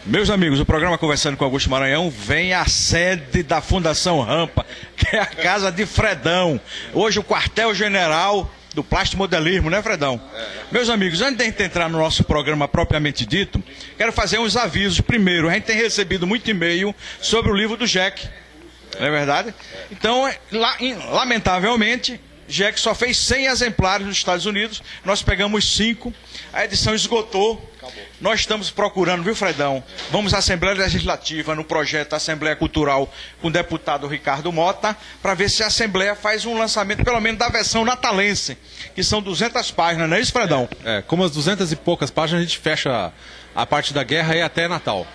Meus amigos, o programa Conversando com Augusto Maranhão vem à sede da Fundação Rampa, que é a casa de Fredão. Hoje o quartel-general do plastimodelismo, né, Fredão? Meus amigos, antes de a gente entrar no nosso programa propriamente dito, quero fazer uns avisos. Primeiro, a gente tem recebido muito e-mail sobre o livro do Jack, não é verdade? Então, lamentavelmente, Jack só fez 100 exemplares nos Estados Unidos, nós pegamos 5, a edição esgotou. Nós estamos procurando, viu, Fredão? Vamos à Assembleia Legislativa, no projeto Assembleia Cultural, com o deputado Ricardo Mota, para ver se a Assembleia faz um lançamento, pelo menos da versão natalense, que são 200 páginas, não é isso, Fredão? Com umas 200 e poucas páginas a gente fecha a parte da guerra e até Natal.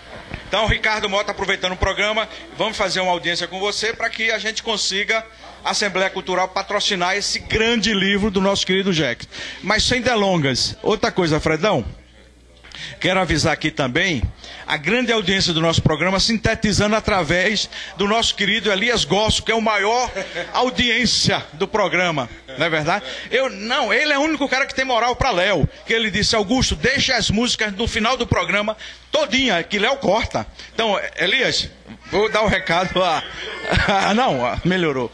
Então, Ricardo Mota, aproveitando o programa, vamos fazer uma audiência com você para que a gente consiga, a Assembleia Cultural, patrocinar esse grande livro do nosso querido Jack. Mas sem delongas, outra coisa, Fredão, quero avisar aqui também a grande audiência do nosso programa, sintetizando através do nosso querido Elias Gosso, que é o maior audiência do programa, não é verdade? Ele é o único cara que tem moral para Léo, que ele disse: Augusto, deixa as músicas no final do programa todinha, que Léo corta. Então, Elias, vou dar o recado melhorou.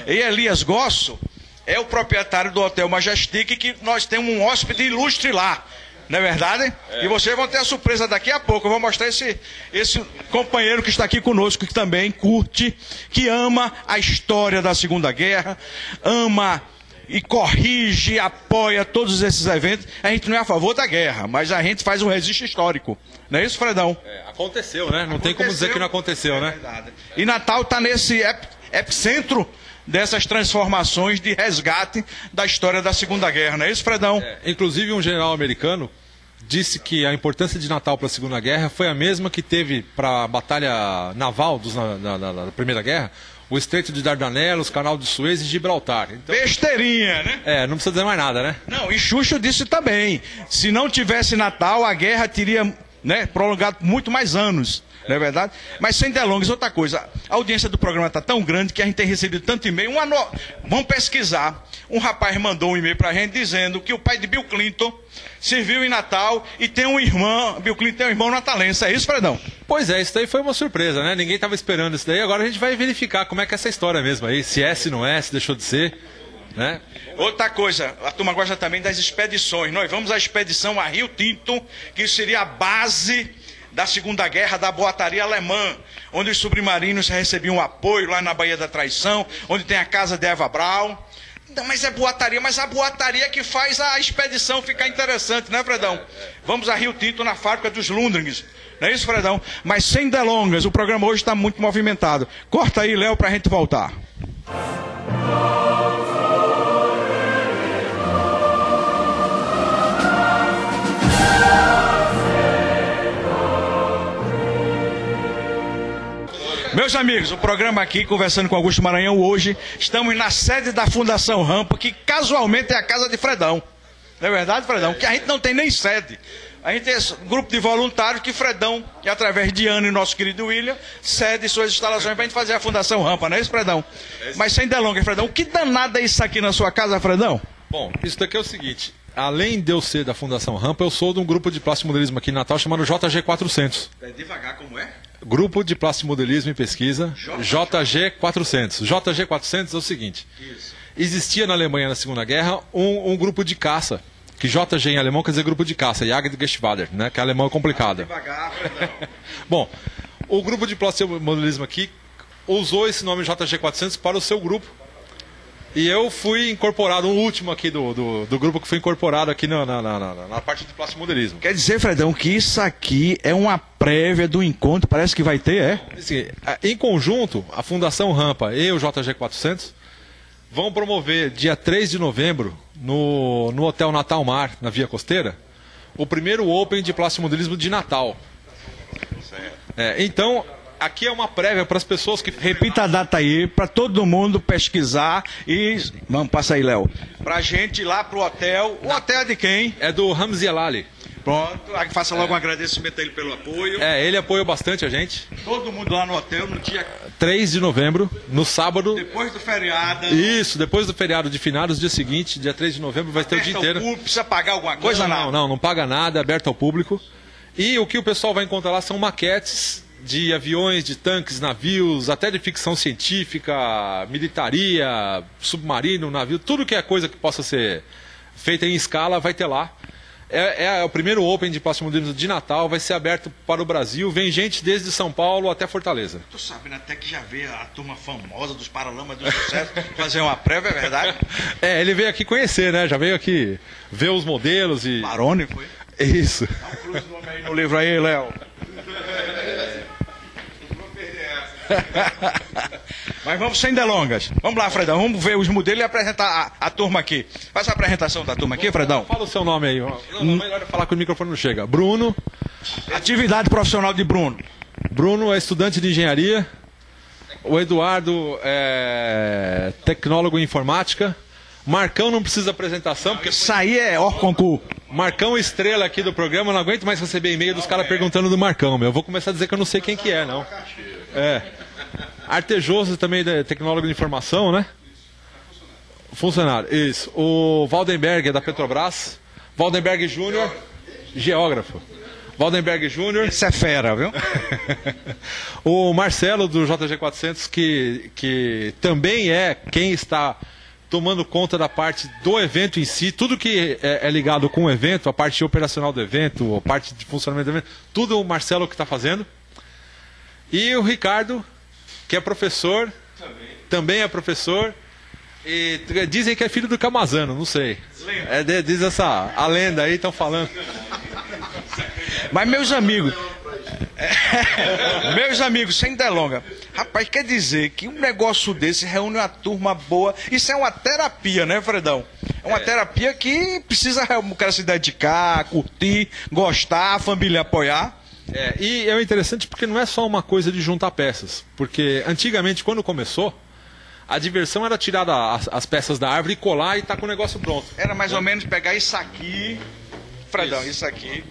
E Elias Gosso é o proprietário do Hotel Majestic, que nós temos um hóspede ilustre lá. Não é verdade? E vocês vão ter a surpresa daqui a pouco. Eu vou mostrar esse companheiro que está aqui conosco, que também curte, que ama a história da Segunda Guerra, ama e corrige, apoia todos esses eventos. A gente não é a favor da guerra, mas a gente faz um registro histórico. Não é isso, Fredão? Aconteceu, né? Não tem como dizer que não aconteceu, né? Verdade. E Natal está nesse epicentro dessas transformações de resgate da história da Segunda Guerra, não é isso, Fredão? Inclusive, um general americano disse que a importância de Natal para a Segunda Guerra foi a mesma que teve para a batalha naval da Primeira Guerra, o Estreito de Dardanelos, o Canal de Suez e Gibraltar. Então, besteirinha, né? Não precisa dizer mais nada, né? Não, e Xuxa disse também, se não tivesse Natal, a guerra teria, prolongado muito mais anos. Não é verdade? Mas sem delongas, outra coisa, a audiência do programa está tão grande que a gente tem recebido tanto e-mail. Vamos pesquisar. Um rapaz mandou um e-mail para a gente dizendo que o pai de Bill Clinton serviu em Natal e tem um irmão, Bill Clinton tem um irmão natalense. É isso, Fredão? Pois é, isso daí foi uma surpresa, né? Ninguém estava esperando isso daí. Agora a gente vai verificar como é que é essa história mesmo aí. Se é, se não é, se deixou de ser, né? Outra coisa, a turma gosta também das expedições. Nós vamos à expedição a Rio Tinto, que seria a base da Segunda Guerra, da boataria alemã, onde os submarinos recebiam apoio lá na Baía da Traição, onde tem a casa de Eva Braun. Mas é boataria, mas a boataria que faz a expedição ficar interessante, né, Fredão? Vamos a Rio Tinto, na fábrica dos Lundgrens. Não é isso, Fredão? Mas sem delongas, o programa hoje está muito movimentado. Corta aí, Léo, para a gente voltar. Meus amigos, o programa aqui, Conversando com Augusto Maranhão, hoje estamos na sede da Fundação Rampa, que casualmente é a casa de Fredão. Não é verdade, Fredão? Que a gente não tem nem sede. A gente tem esse grupo de voluntários que Fredão, e através de Ana e nosso querido William, cede suas instalações para a gente fazer a Fundação Rampa, não é isso, Fredão? Mas sem delongas, Fredão, o que danado é isso aqui na sua casa, Fredão? Bom, isso daqui é o seguinte: além de eu ser da Fundação Rampa, eu sou de um grupo de plastimodelismo aqui em Natal chamado JG400. É devagar, como é? Grupo de Plastimodelismo e Pesquisa, JG400. JG400 é o seguinte: existia na Alemanha na Segunda Guerra um grupo de caça, que JG em alemão quer dizer grupo de caça, Jagdgeschwader, né? Que alemão é complicado. Devagar, Bom, o grupo de plastimodelismo aqui usou esse nome JG400 para o seu grupo. E eu fui incorporado, o último aqui do grupo que foi incorporado aqui na parte de plastimodelismo. Quer dizer, Fredão, que isso aqui é uma prévia do encontro, parece que vai ter, Em conjunto, a Fundação Rampa e o JG400 vão promover, dia 3 de novembro, no Hotel Natal Mar, na Via Costeira, o primeiro Open de plastimodelismo de Natal. Então, aqui é uma prévia para as pessoas que... Repita a data aí, para todo mundo pesquisar e... Vamos, passa aí, Léo. Para a gente ir lá pro hotel. O hotel é de quem? É do Ramzi Alali. Pronto, faça logo um agradecimento a ele pelo apoio. Ele apoiou bastante a gente. Todo mundo lá no hotel no dia 3 de novembro, no sábado. Depois do feriado. Isso, depois do feriado de finados, dia seguinte, dia 3 de novembro, vai ter o dia inteiro. Precisa pagar alguma coisa? Não paga nada, é aberto ao público. E o que o pessoal vai encontrar lá são maquetes de aviões, de tanques, navios, até de ficção científica, militaria, submarino, navio, tudo que é coisa que possa ser feita em escala vai ter lá. É o primeiro Open de plastimodelismo de Natal, vai ser aberto para o Brasil, vem gente desde São Paulo até Fortaleza. Tô sabendo até que já veio a turma famosa dos Paralamas do Sucesso fazer uma prévia, é verdade? Ele veio aqui conhecer, né? Já veio aqui ver os modelos e... Barone foi? Isso. Dá um cruze no nome aí no livro aí, Léo. Mas vamos sem delongas. Vamos lá, Fredão. Vamos ver os modelos e apresentar a turma aqui. Faz a apresentação da turma aqui, Fredão. Fala o seu nome aí. Não, melhor falar que o microfone não chega. Bruno. Atividade profissional de Bruno. Bruno é estudante de engenharia. O Eduardo é tecnólogo em informática. Marcão não precisa apresentação, porque isso aí é Orconcur. Marcão estrela aqui do programa, não aguento mais receber e-mail dos caras perguntando do Marcão, meu. Eu vou começar a dizer que eu não sei quem que é, não. Artejoso também é tecnólogo de informação, né? Funcionário, isso. O Valdenberg é da Petrobras. Valdenberg Júnior, geógrafo. Valdenberg Júnior. Esse é fera, viu? O Marcelo do JG400, que também é quem está tomando conta da parte do evento em si, tudo que é ligado com o evento, a parte operacional do evento, a parte de funcionamento do evento, tudo o Marcelo que está fazendo. E o Ricardo, que é professor, também é professor, e dizem que é filho do Camazano, não sei. Diz a lenda aí, estão falando. Mas meus amigos, sem delonga, rapaz, quer dizer que um negócio desse reúne uma turma boa, isso é uma terapia, né, Fredão? É uma terapia que precisa o cara se dedicar, curtir, gostar, a família apoiar. E é interessante porque não é só uma coisa de juntar peças, porque antigamente, quando começou, a diversão era tirar as peças da árvore e colar e tá com o negócio pronto. Era mais ou menos pegar isso aqui, Fredão, isso aqui.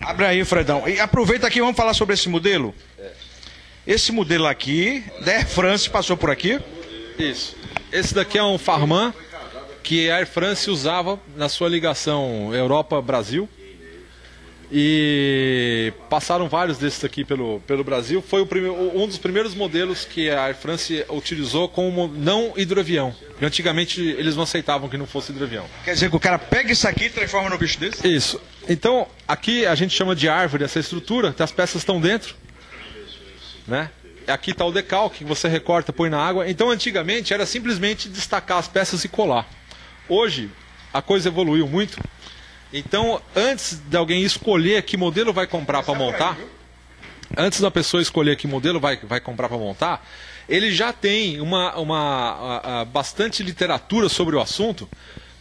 Abre aí, Fredão. E aproveita aqui, vamos falar sobre esse modelo. Esse modelo aqui, da Air France, passou por aqui. Isso. Esse daqui é um Farman que a Air France usava na sua ligação Europa-Brasil. E passaram vários desses aqui pelo Brasil. Foi um dos primeiros modelos que a Air France utilizou como não hidroavião. E antigamente eles não aceitavam que não fosse hidroavião. Quer dizer que o cara pega isso aqui e transforma no bicho desse? Isso. Então, aqui a gente chama de árvore essa estrutura, que as peças estão dentro. Né? Aqui está o decalque, que você recorta, põe na água. Então, antigamente era simplesmente destacar as peças e colar. Hoje, a coisa evoluiu muito. Então, antes de alguém escolher que modelo vai comprar para montar, antes da pessoa escolher que modelo vai comprar para montar, ele já tem bastante literatura sobre o assunto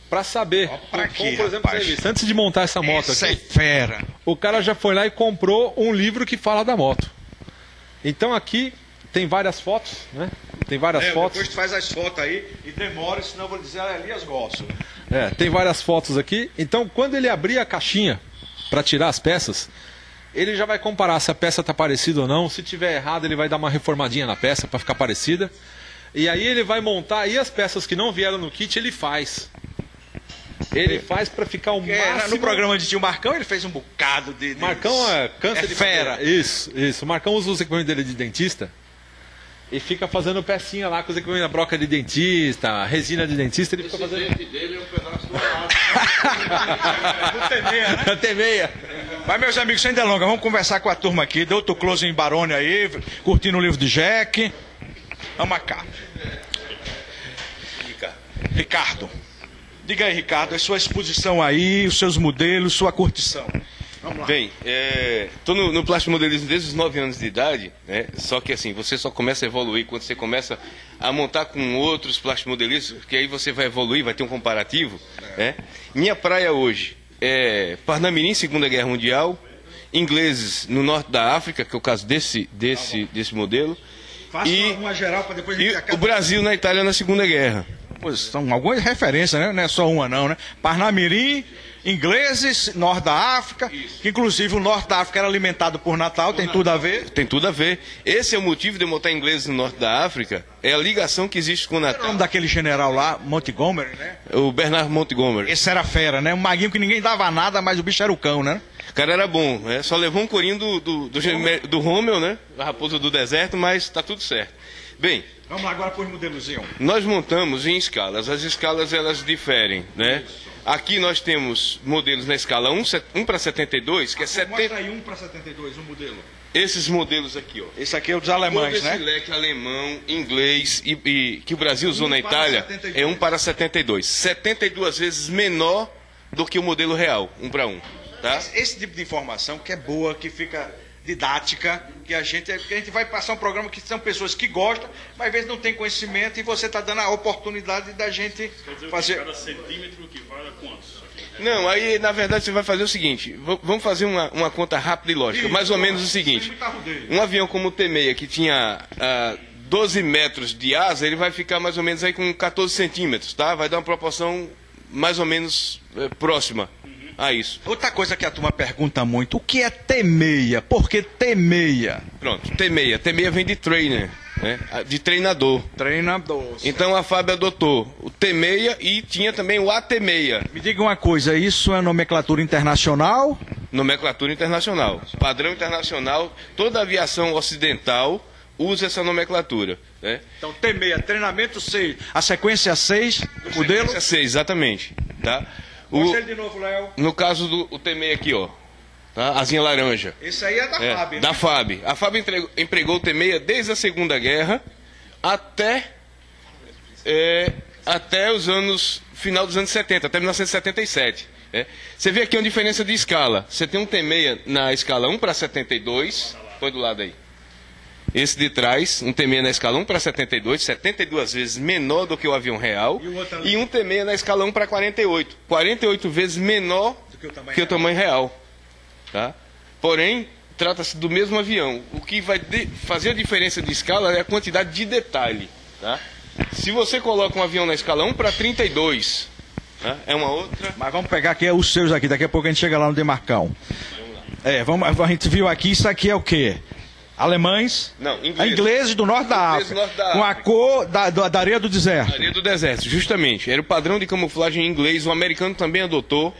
para saber. Como, por exemplo, antes de montar essa moto aqui, é fera. O cara já foi lá e comprou um livro que fala da moto. Então aqui tem várias fotos, né? Tem várias fotos. Depois tu faz as fotos aí e demora, senão eu vou dizer ali as gostas. Tem várias fotos aqui. Então, quando ele abrir a caixinha para tirar as peças, ele já vai comparar se a peça está parecida ou não. Se tiver errado, ele vai dar uma reformadinha na peça para ficar parecida. E aí ele vai montar, e as peças que não vieram no kit, ele faz. Ele faz para ficar o máximo... No programa de tio Marcão, ele fez um bocado de... Marcão cansa de fera. Fazer. Isso. O Marcão usa os equipamentos dele de dentista e fica fazendo pecinha lá com os equipamentos da broca de dentista, resina de dentista, ele fica fazendo... Esse dele é um pedaço do lado. Não tem meia, né? Não tem meia. Mas, meus amigos, sem delonga, vamos conversar com a turma aqui. Deu outro close em Barone aí, curtindo o livro de Jack. Vamos cá. Ricardo. Diga aí, Ricardo, a sua exposição aí, os seus modelos, sua curtição. Vamos lá. Bem, estou no plastimodelismo desde os 9 anos de idade, né? Só que assim, você só começa a evoluir quando você começa a montar com outros plastimodelistas, porque aí você vai evoluir, vai ter um comparativo. Né? Minha praia hoje é Parnamirim, Segunda Guerra Mundial, ingleses no norte da África, que é o caso desse modelo, Faça uma geral para depois a gente o Brasil na Itália na Segunda Guerra. Pois são algumas referências, né? Não é só uma não, né? Parnamirim, ingleses, norte da África, que inclusive o norte da África era alimentado por Natal, tem tudo a ver. Tem tudo a ver. Esse é o motivo de eu montar ingleses no norte da África, é a ligação que existe com o Natal. Qual é o nome daquele general lá, Montgomery, né? O Bernard Montgomery. Esse era fera, né? Um maguinho que ninguém dava nada, mas o bicho era o cão, né? O cara era bom, né? Só levou um corinho do Rommel, né? A raposa do deserto, mas tá tudo certo. Bem, vamos lá agora para os modelozinhos. Nós montamos em escalas. As escalas elas diferem, né? Aqui nós temos modelos na escala 1 para 72, que é 70. Mostra aí 1 para 72, um modelo. Esses modelos aqui, ó. Esse aqui é o dos alemães, todo né? esse leque alemão, inglês e que o Brasil usou 1 na para Itália 72. é 1 para 72. 72 vezes menor do que o modelo real, 1 para 1. Tá? Esse tipo de informação que é boa, que fica didática, que a gente vai passar um programa que são pessoas que gostam, mas às vezes não tem conhecimento e você está dando a oportunidade da gente fazer. Cada centímetro que vale a quantos? Não, aí na verdade você vai fazer o seguinte, vamos fazer uma conta rápida e lógica, mais ou menos o seguinte, um avião como o T-6 que tinha 12 metros de asa, ele vai ficar mais ou menos aí com 14 centímetros, tá? Vai dar uma proporção mais ou menos próxima a isso. Outra coisa que a turma pergunta muito, o que é T-6? Por que T-6? Pronto, T-6. T-6 vem de trainer, né? De treinador. Treinador. Então a FAB adotou o T-6 e tinha também o AT-6. Me diga uma coisa, isso é nomenclatura internacional? Nomenclatura internacional. Padrão internacional, toda a aviação ocidental usa essa nomenclatura, né? Então T-6, treinamento 6, a sequência 6, modelo? Sequência 6, exatamente. Tá? Mostra ele de novo, Léo. No caso do T-6 aqui, ó. Tá? Asinha laranja. Esse aí é da FAB, né? Da FAB. A FAB empregou o T-6 desde a Segunda Guerra até os anos... final dos anos 70, até 1977. Você vê aqui uma diferença de escala. Você tem um T-6 na escala 1 para 72. Põe do lado aí. Esse de trás, um T-6 na escala 1 para 72, 72 vezes menor do que o avião real. E um T-6 na escala 1 para 48, 48 vezes menor do que o tamanho real. Tá? Porém, trata-se do mesmo avião. O que vai fazer a diferença de escala é a quantidade de detalhe. Tá? Se você coloca um avião na escala 1 para 32, tá? É uma outra... Mas vamos pegar aqui os seus aqui, daqui a pouco a gente chega lá no Demarcão. A gente viu aqui, isso aqui é o quê? Alemães? Não, ingleses. Ingleses do norte da África. Com a cor da areia do deserto. Areia do deserto, justamente. Era o padrão de camuflagem inglês. O americano também adotou,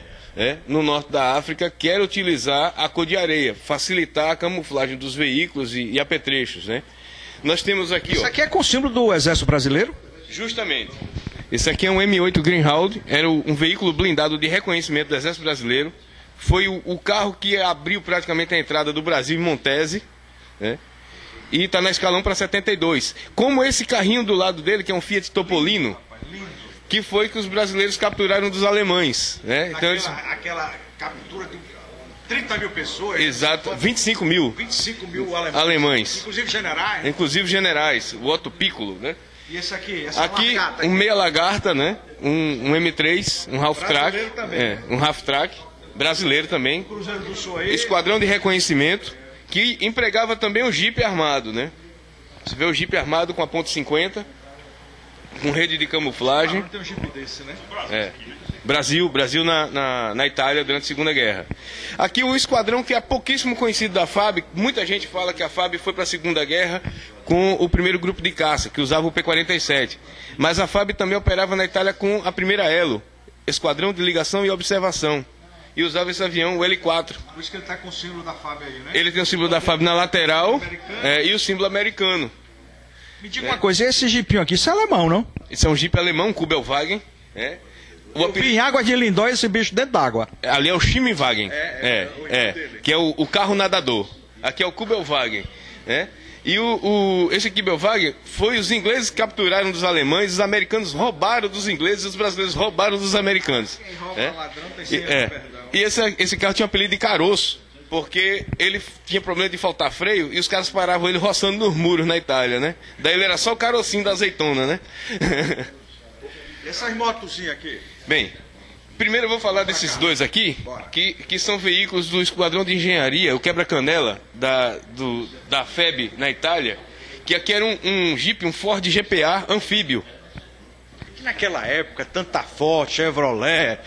no norte da África, que era utilizar a cor de areia, facilitar a camuflagem dos veículos e apetrechos, né? Nós temos aqui, Isso aqui é com o símbolo do Exército Brasileiro? Justamente. Esse aqui é um M8 Greenhound, era um veículo blindado de reconhecimento do Exército Brasileiro. Foi o carro que abriu praticamente a entrada do Brasil em Montese. E está na escala 1 para 72. Como esse carrinho do lado dele, que é um Fiat Topolino, que foi que os brasileiros capturaram dos alemães. Então, aquela captura de 30 mil pessoas. Exato, 25 mil. 25 mil alemães. Inclusive generais. Inclusive generais, o Otto Piccolo, né? E esse aqui, aqui um meia lagarta, né? Um M3, um half-track. Um half-track, brasileiro também. Cruzeiro do Sul aí. Esquadrão de reconhecimento. Que empregava também o Jeep armado, né? Você vê o Jeep armado com a .50, com rede de camuflagem. Não tem um Jeep desse, né? Brasil na Itália durante a Segunda Guerra. Aqui o esquadrão que é pouquíssimo conhecido da FAB. Muita gente fala que a FAB foi para a Segunda Guerra com o primeiro grupo de caça, que usava o P-47. Mas a FAB também operava na Itália com a primeira Elo, Esquadrão de Ligação e Observação. E usava esse avião, o L4. Por isso que ele está com o símbolo da FAB aí, né? Ele tem o símbolo da FAB na lateral e o símbolo americano. Me diga uma coisa, esse jipinho aqui, isso é alemão, não? Esse é um Jeep alemão, um Kubelwagen. Eu vi em Água de Lindóia esse bicho dentro d'água. Ali é o Schimmelwagen, que é o carro nadador. Aqui é o Kubelwagen. E esse Kubelwagen foi os ingleses que capturaram dos alemães, os americanos roubaram dos ingleses, os brasileiros roubaram dos americanos. Quem rouba ladrão tem sempre E esse carro tinha um apelido de caroço, porque ele tinha problema de faltar freio e os caras paravam ele roçando nos muros na Itália, né? Daí ele era só o carocinho da azeitona, né? E essas motozinhas aqui? Bem, primeiro eu vou falar desses dois aqui, que são veículos do Esquadrão de Engenharia, o quebra-canela da FEB na Itália, que aqui era um Jeep, um Ford GPA anfíbio. Naquela época, tanta Ford, Chevrolet,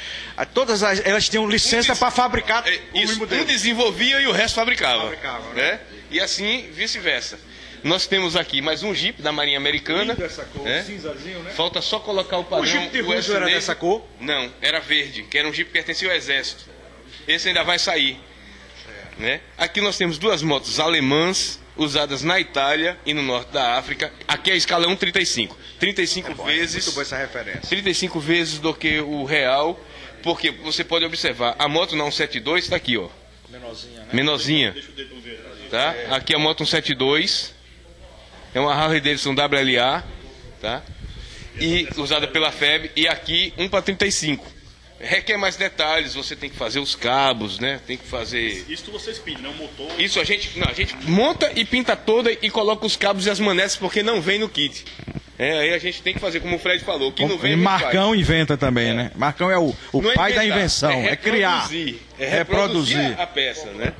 todas elas tinham licença para fabricar isso, um desenvolvia e o resto fabricava. Né? E assim, vice-versa. Nós temos aqui mais um Jeep da Marinha Americana. Essa cor, cinzazinho, né? Falta só colocar o padrão. O Jeep de Russo era dessa cor? Não, era verde, que era um Jeep que pertencia ao Exército. Esse ainda vai sair. né? Aqui nós temos duas motos alemãs, usadas na Itália e no norte da África. Aqui a escala é 1,35. 35 vezes. Muito boa essa referência. 35 vezes do que o real, porque você pode observar, a moto na 172 está aqui, ó. Menorzinha, né? Menorzinha. Tá? Aqui a moto 172. É uma Harley Davidson WLA, tá? E usada pela FEB. E aqui 1 para 35. Requer mais detalhes, você tem que fazer os cabos, né? Tem que fazer... Isso vocês pintam, né? O motor... Isso a gente monta e pinta toda e coloca os cabos e as manetes, porque não vem no kit. Aí a gente tem que fazer, como o Fred falou, o que não vem, E Marcão inventa também, né? Marcão é o não pai é da inventar, invenção, é criar. Reproduzir. A peça, né?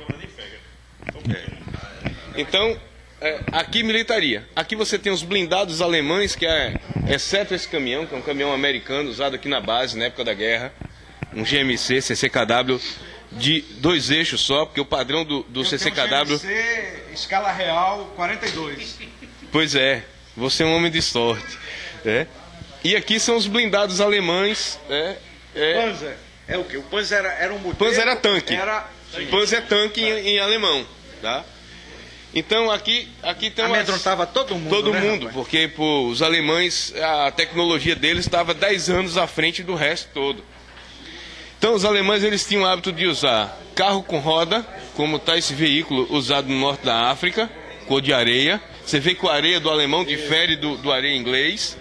Então, aqui militaria. Aqui você tem os blindados alemães, que exceto esse caminhão, que é um caminhão americano usado aqui na base, na época da guerra. Um GMC, CCKW, de 2 eixos só, porque o padrão do CCKW... GMC, escala real, 42. Pois é, você é um homem de sorte. E aqui são os blindados alemães. Panzer, é o quê? O Panzer era um motor... Panzer era tanque. Panzer é tanque em alemão, tá? Então aqui tem amedrontava todo mundo. Todo né, mundo, rapaz? porque os alemães, a tecnologia deles estava 10 anos à frente do resto todo. Então os alemães eles tinham o hábito de usar carro com roda, como está esse veículo usado no norte da África, cor de areia. Você vê que a areia do alemão difere do areia inglês.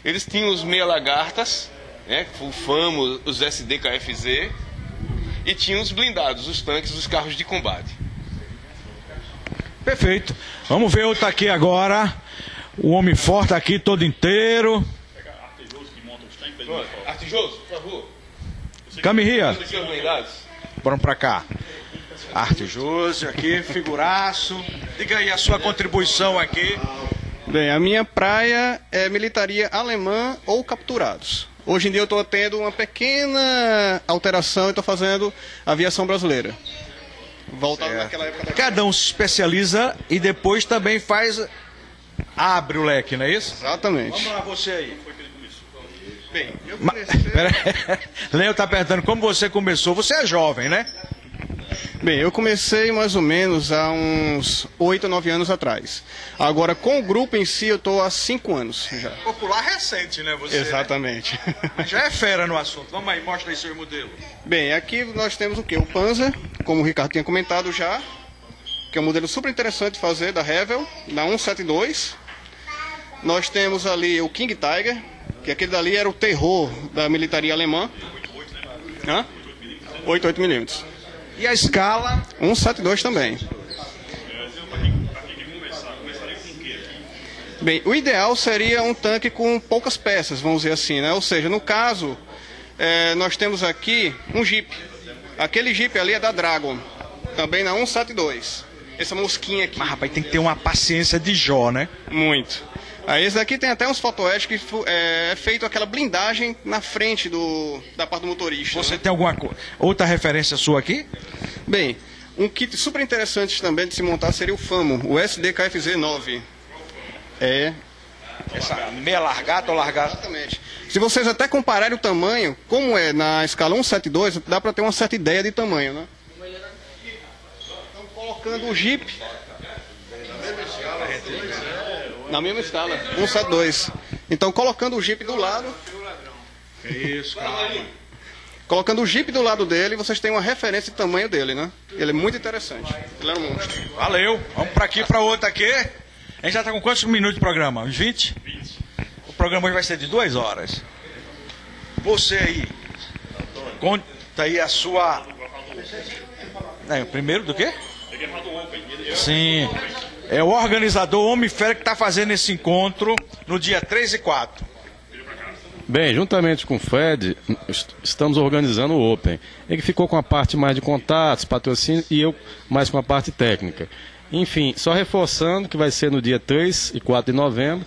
Eles tinham os meia lagartas, o FAMO, os SDKFZ, e tinham os blindados, os tanques, os carros de combate. Perfeito. Vamos ver outro aqui agora. O homem forte aqui todo inteiro. Artijoso, por favor. Camirria, Os seus blindados. vamos pra cá. Artijoso aqui, figuraço. Diga aí a sua contribuição aqui. Bem, a minha praia é militaria alemã ou capturados. Hoje em dia eu estou tendo uma pequena alteração e estou fazendo aviação brasileira. Voltado naquela época da... Cada um se especializa e depois também abre o leque, não é isso? Exatamente. Vamos lá, você aí. Bem, eu Léo está perguntando como você começou. Você é jovem, né? Bem, eu comecei mais ou menos há uns 8 ou 9 anos atrás. Agora, com o grupo em si, eu estou há 5 anos já. Popular recente, né? Você, Exatamente. né? Já é fera no assunto. Vamos aí, mostra aí seu modelo. Bem, aqui nós temos o quê? O Panzer, como o Ricardo tinha comentado já, que é um modelo super interessante de fazer, da Revell, da 172. Nós temos ali o King Tiger, que aquele dali era o terror da militaria alemã. 88mm. E a escala? 172 também. Bem, o ideal seria um tanque com poucas peças, vamos dizer assim, né? Ou seja, no caso, nós temos aqui um Jeep. Aquele Jeep ali é da Dragon, também na 172. Essa mosquinha aqui. Mas, rapaz, tem que ter uma paciência de Jó, né? Muito. Aí esse daqui tem até uns fotoetes que é feito aquela blindagem na frente da parte do motorista. Você né? tem alguma outra referência sua aqui? Bem, um kit super interessante também de se montar seria o FAMO, o SDKFZ9. Essa meia largada ou largada? Exatamente. Se vocês até compararem o tamanho, como é na escala 172, dá para ter uma certa ideia de tamanho, né? Estão colocando o Jeep na mesma escala, 172. Então, colocando o Jeep do lado... Isso, calma. Colocando o Jeep do lado dele, vocês têm uma referência de tamanho dele, né? Ele é muito interessante. Ele é um monstro. Valeu. Vamos pra aqui, pra outra aqui. A gente já tá com quantos minutos de programa? Uns 20? 20. O programa hoje vai ser de 2 horas. Você aí, conta aí a sua... primeiro do quê? Sim. É o organizador, o Homem Fera, que está fazendo esse encontro no dia 3 e 4. Bem, juntamente com o Fred, estamos organizando o Open. Ele ficou com a parte mais de contatos, patrocínio, e eu mais com a parte técnica. Enfim, só reforçando que vai ser no dia 3 e 4 de novembro,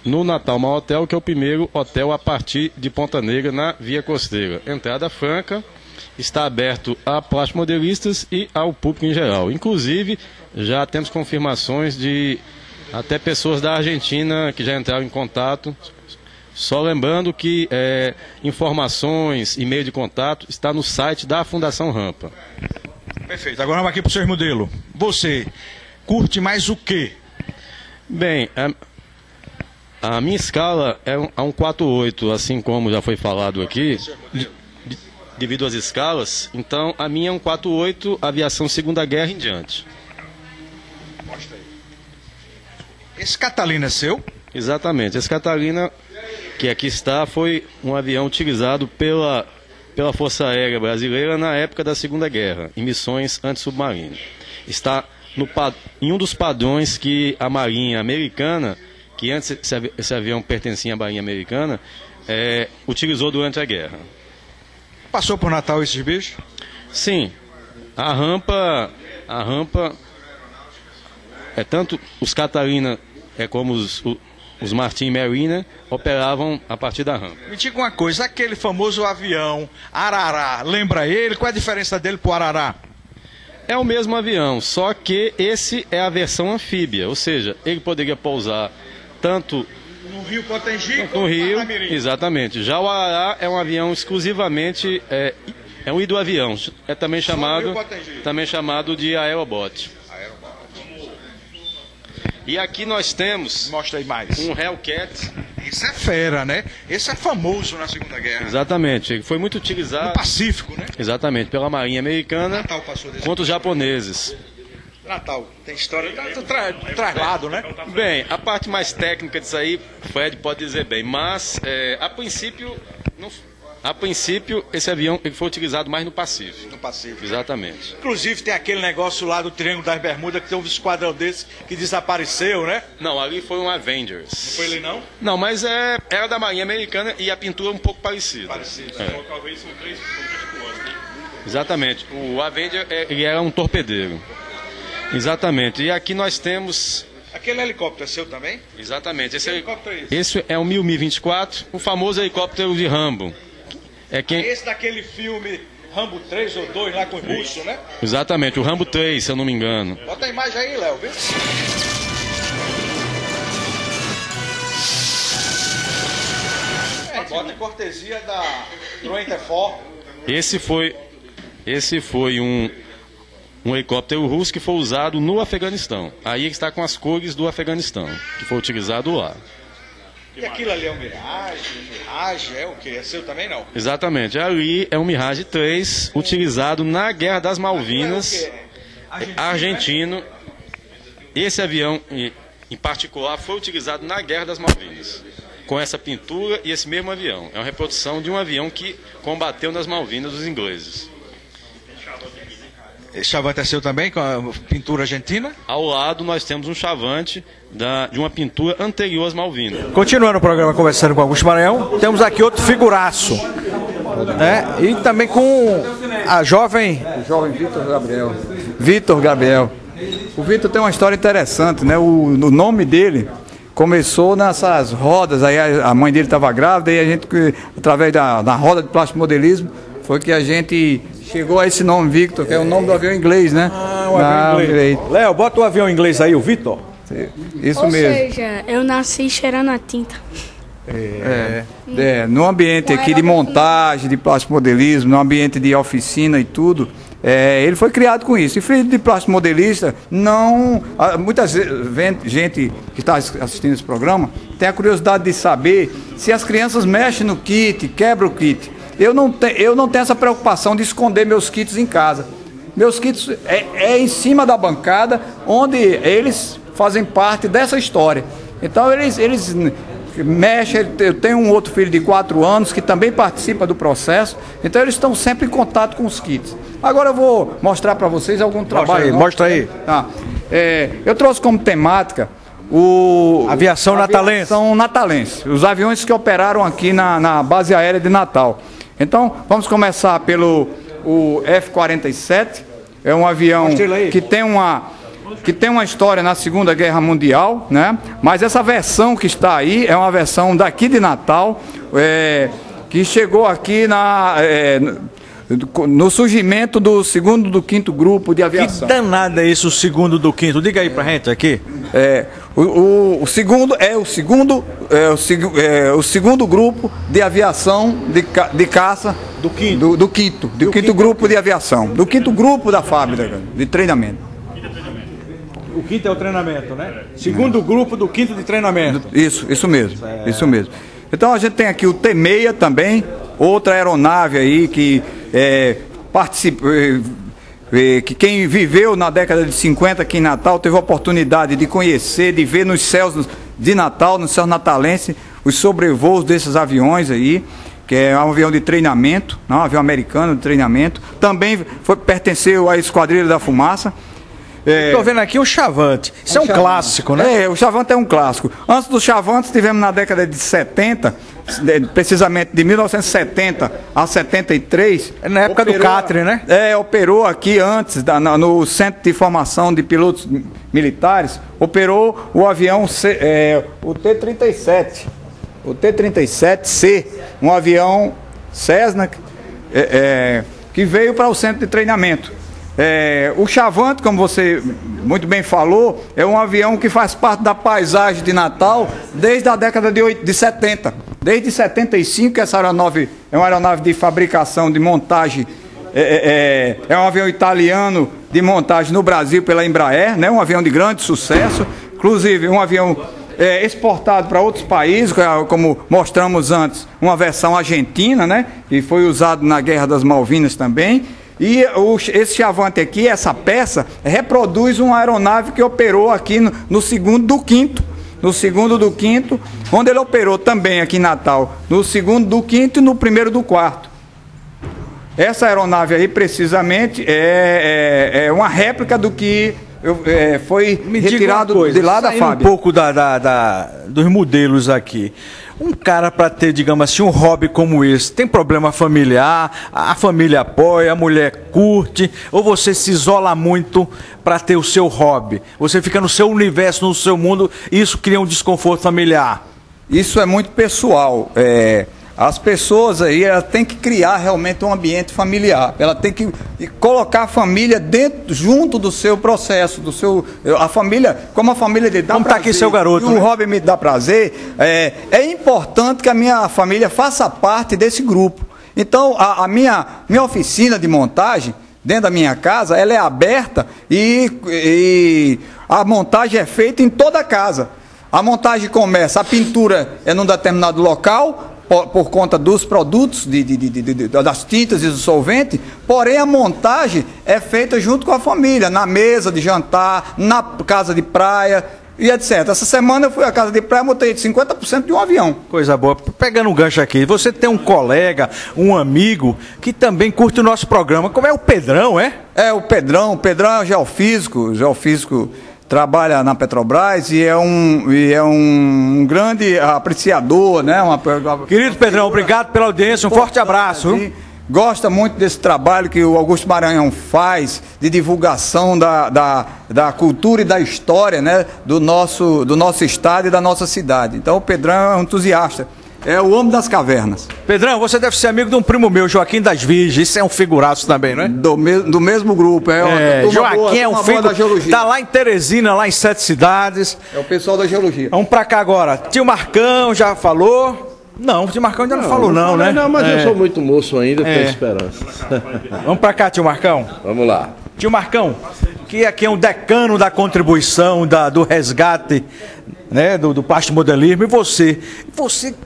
no Natal Mal Hotel, que é o primeiro hotel a partir de Ponta Negra, na Via Costeira. Entrada franca, está aberto a plastimodelistas e ao público em geral. Inclusive, já temos confirmações de até pessoas da Argentina que já entraram em contato. Só lembrando que informações, e-mail de contato, está no site da Fundação Rampa. Perfeito. Agora vamos aqui para o seu modelo. Você curte mais o quê? Bem, a minha escala é um 4.8, assim como já foi falado aqui, devido às escalas. Então, a minha é um 4.8, aviação Segunda Guerra em diante. Mostra aí. Esse Catalina é seu? Exatamente. Esse Catalina, que aqui está, foi um avião utilizado pela Força Aérea Brasileira na época da Segunda Guerra, em missões antissubmarinas. Está em um dos padrões que a Marinha Americana, que antes esse avião pertencia à Marinha Americana, utilizou durante a guerra. Passou por Natal esses bichos? Sim. A rampa tanto os Catalina como os Martin Mariner operavam a partir da rampa. Me diga uma coisa, aquele famoso avião Arará, lembra ele? Qual é a diferença dele pro Arará? É o mesmo avião, só que esse é a versão anfíbia, ou seja, ele poderia pousar tanto no Rio Potengi no Rio, exatamente. Já o Arará é um avião exclusivamente, é um hidroavião, é também chamado de aerobot. E aqui nós temos, mostra aí mais, um Hellcat. Esse é fera, né? Esse é famoso na Segunda Guerra. Exatamente, ele foi muito utilizado no Pacífico, né? Exatamente, pela Marinha Americana contra os japoneses. Natal, tem história do traslado, né? Bem, a parte mais técnica disso aí, o Fred pode dizer bem, mas a princípio esse avião ele foi utilizado mais no Pacífico. No Pacífico. Exatamente. Inclusive tem aquele negócio lá do Triângulo das Bermudas que tem um esquadrão desse que desapareceu, né? Não, ali foi um Avengers. Não foi ele não? Não, mas era da Marinha Americana e a pintura é um pouco parecida. Talvez são três pilotos, né? Exatamente. O Avenger ele era um torpedeiro. Exatamente. E aqui nós temos... Aquele helicóptero é seu também? Exatamente. Helicóptero é esse? Esse é o Mi-24, o famoso helicóptero de Rambo. Esse daquele filme Rambo 3 ou 2 lá com o russo, né? Exatamente, o Rambo 3, se eu não me engano. Bota a imagem aí, Léo, viu? Bota em cortesia da Troentefor. Esse foi um helicóptero russo que foi usado no Afeganistão. Aí ele está com as cores do Afeganistão, que foi utilizado lá. E aquilo ali é um Mirage, é o quê? É seu também não? Exatamente, ali é um Mirage 3, utilizado na Guerra das Malvinas, argentino. Esse avião, em particular, foi utilizado na Guerra das Malvinas, com essa pintura e esse mesmo avião. É uma reprodução de um avião que combateu nas Malvinas os ingleses. Esse chavante é seu também, com a pintura argentina? Ao lado nós temos um chavante de uma pintura anterior às Malvinas. Continuando o programa Conversando com Augusto Maranhão, temos aqui outro figuraço, né? E também com a jovem... O jovem Vitor Gabriel. Vitor Gabriel. O Vitor tem uma história interessante, né? O nome dele começou nessas rodas, aí a mãe dele estava grávida e a gente, através da roda de plástico modelismo, foi que a gente... chegou a esse nome, Victor, que é o nome do avião inglês, né? O avião inglês. Léo, bota o avião inglês aí, o Victor. Isso mesmo. Ou seja, eu nasci cheirando a tinta. No ambiente aqui de montagem, de plástico modelismo, no ambiente de oficina e tudo, ele foi criado com isso. E filho de plástico modelista, muitas gente que está assistindo esse programa tem a curiosidade de saber se as crianças mexem no kit, quebram o kit. Eu não tenho essa preocupação de esconder meus kits em casa. Meus kits é em cima da bancada, onde eles fazem parte dessa história. Então eles mexem. Eu tenho um outro filho de 4 anos que também participa do processo. Então eles estão sempre em contato com os kits. Agora eu vou mostrar para vocês algum trabalho. Mostra aí. Tá. Eu trouxe como temática aviação natalense. Os aviões que operaram aqui na base aérea de Natal. Então, vamos começar pelo F-47, é um avião que tem uma história na Segunda Guerra Mundial, né? Mas essa versão que está aí é uma versão daqui de Natal, que chegou aqui no surgimento do 2º do 5º grupo de aviação. Que danada é isso, o 2º do 5º? Diga aí pra gente aqui. O segundo o segundo grupo de aviação de caça Do quinto grupo de aviação. Do quinto grupo da fábrica de treinamento. O quinto é o treinamento, né? Segundo grupo do quinto de treinamento. Isso mesmo. Isso mesmo. Então a gente tem aqui o T-6 também, outra aeronave aí que que quem viveu na década de 50 aqui em Natal teve a oportunidade de conhecer, de ver nos céus de Natal, nos céus natalenses, os sobrevoos desses aviões aí, que é um avião de treinamento, um avião americano de treinamento. Também pertenceu à Esquadrilha da Fumaça. Estou vendo aqui o Chavante. Isso é um clássico, né? O Chavante é um clássico. Antes do Chavante, tivemos na década de 70, precisamente de 1970 a 73. Na época do Catre, né? Operou aqui antes, no Centro de Formação de Pilotos Militares, operou o avião o T-37. O T-37C, um avião Cessna que veio para o centro de treinamento. O Chavante, como você muito bem falou, é um avião que faz parte da paisagem de Natal desde a década de 70. Desde 75, essa aeronave é uma aeronave de fabricação, de montagem, é um avião italiano de montagem no Brasil pela Embraer, né? Um avião de grande sucesso, inclusive um avião exportado para outros países, como mostramos antes, uma versão argentina, né? Que foi usado na Guerra das Malvinas também. E esse Chavante aqui, essa peça, reproduz uma aeronave que operou aqui no segundo do quinto. No segundo do quinto, onde ele operou também aqui em Natal. No segundo do quinto e no primeiro do quarto. Essa aeronave aí, precisamente, é uma réplica do que foi retirado de lá da fábrica. Um pouco dos modelos aqui. Um cara para ter, digamos assim, um hobby como esse, tem problema familiar, a família apoia, a mulher curte, ou você se isola muito para ter o seu hobby? Você fica no seu universo, no seu mundo, e isso cria um desconforto familiar? Isso é muito pessoal. As pessoas aí, elas têm que criar realmente um ambiente familiar. Ela tem que colocar a família junto do seu processo, a família, como a família dele dá prazer. Como está aqui seu garoto, e o hobby me dá prazer, é importante que a minha família faça parte desse grupo. Então, a minha oficina de montagem, dentro da minha casa, ela é aberta e a montagem é feita em toda a casa. A montagem começa, a pintura é num determinado local, por conta dos produtos, das tintas e do solvente, porém a montagem é feita junto com a família, na mesa de jantar, na casa de praia e etc. Essa semana eu fui à casa de praia e montei 50% de um avião. Coisa boa. Pegando um gancho aqui, você tem um colega, um amigo, que também curte o nosso programa, como é o Pedrão, é? O Pedrão é geofísico, trabalha na Petrobras e é um grande apreciador, né? Querido Pedrão, obrigado pela audiência, um forte abraço. Gosta muito desse trabalho que o Augusto Maranhão faz de divulgação da cultura e da história, né? do nosso estado e da nossa cidade. Então o Pedrão é um entusiasta. É o homem das cavernas. Pedrão, você deve ser amigo de um primo meu, Joaquim das Virgens. Isso é um figuraço também, não é? Do mesmo grupo. Joaquim é um figuraço. Está lá em Teresina, lá em 7 cidades. É o pessoal da geologia. Vamos para cá agora. Tio Marcão já falou. Não, o tio Marcão ainda não falou não, né? Não, mas eu sou muito moço ainda, tenho esperança. Vamos para cá, tio Marcão. Vamos lá. Tio Marcão, que aqui é um decano da contribuição, do resgate, né, do plastimodelismo, e você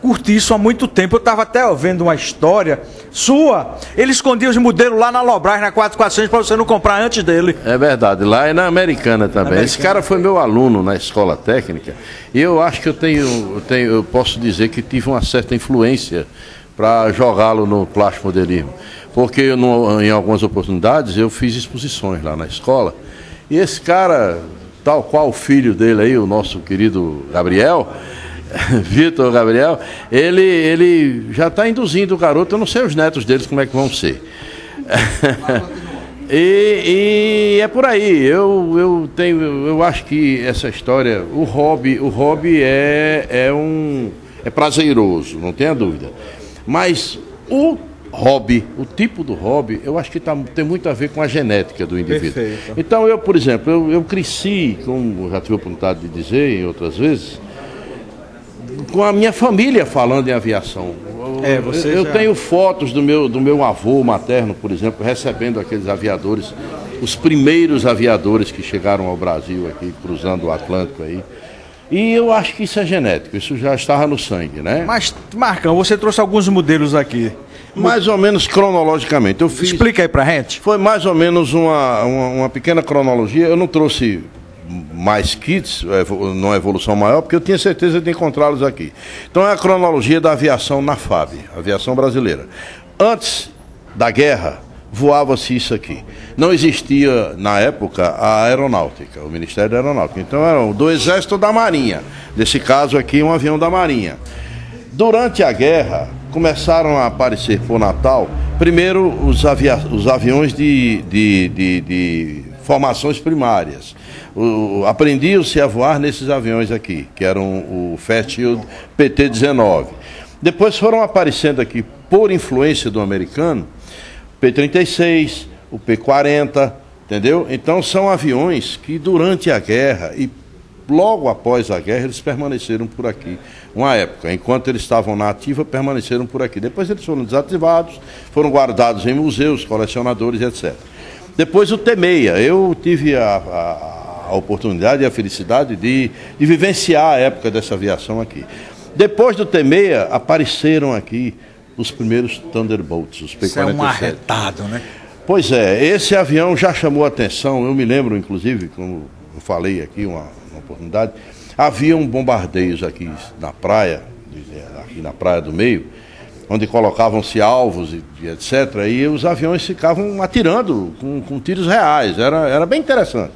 curte isso há muito tempo. Eu estava até vendo uma história sua, ele escondia os modelos lá na Lobras, na 4400, para você não comprar antes dele. É verdade, lá é na Americana também. Esse cara foi meu aluno na escola técnica, e eu acho que eu posso dizer que tive uma certa influência para jogá-lo no plastimodelismo, porque em algumas oportunidades eu fiz exposições lá na escola, e esse cara, tal qual o filho dele aí, o nosso querido Gabriel, Vitor Gabriel, ele já está induzindo o garoto, eu não sei os netos deles como é que vão ser. E é por aí, eu acho que essa história, o hobby é prazeroso, não tenha dúvida. Mas o tipo do hobby, eu acho que tem muito a ver com a genética do indivíduo. Perfeito. Então, por exemplo, eu cresci, como já tive a oportunidade de dizer em outras vezes, com a minha família falando em aviação. eu tenho fotos do meu avô materno, por exemplo, recebendo aqueles aviadores, os primeiros aviadores que chegaram ao Brasil aqui, cruzando o Atlântico aí. E eu acho que isso é genético, isso já estava no sangue, né? Mas, Marcão, você trouxe alguns modelos aqui. Mais ou menos cronologicamente. Eu fiz, explica aí pra gente. Foi mais ou menos uma pequena cronologia. Eu não trouxe mais kits, numa evolução maior, porque eu tinha certeza de encontrá-los aqui. Então é a cronologia da aviação na FAB, aviação brasileira. Antes da guerra, voava-se isso aqui. Não existia, na época, a aeronáutica, o Ministério da Aeronáutica. Então era do Exército ou da Marinha. Nesse caso aqui, um avião da Marinha. Durante a guerra, começaram a aparecer por Natal, primeiro os aviões de formações primárias. Aprendiam-se a voar nesses aviões aqui, que eram o Fairchild PT-19. Depois foram aparecendo aqui, por influência do americano, P-36, o P-40, entendeu? Então são aviões que durante a guerra e logo após a guerra eles permaneceram por aqui. Uma época, enquanto eles estavam na ativa, permaneceram por aqui. Depois eles foram desativados, foram guardados em museus, colecionadores, etc. Depois o T-6. Eu tive a oportunidade e a felicidade de vivenciar a época dessa aviação aqui. Depois do T-6, apareceram aqui os primeiros Thunderbolts, os P-47. Isso é um arretado, né? Pois é, esse avião já chamou a atenção. Eu me lembro, inclusive, como eu falei aqui, uma oportunidade, haviam bombardeios aqui na praia, aqui na Praia do Meio, onde colocavam-se alvos e etc. E os aviões ficavam atirando com tiros reais. Era bem interessante.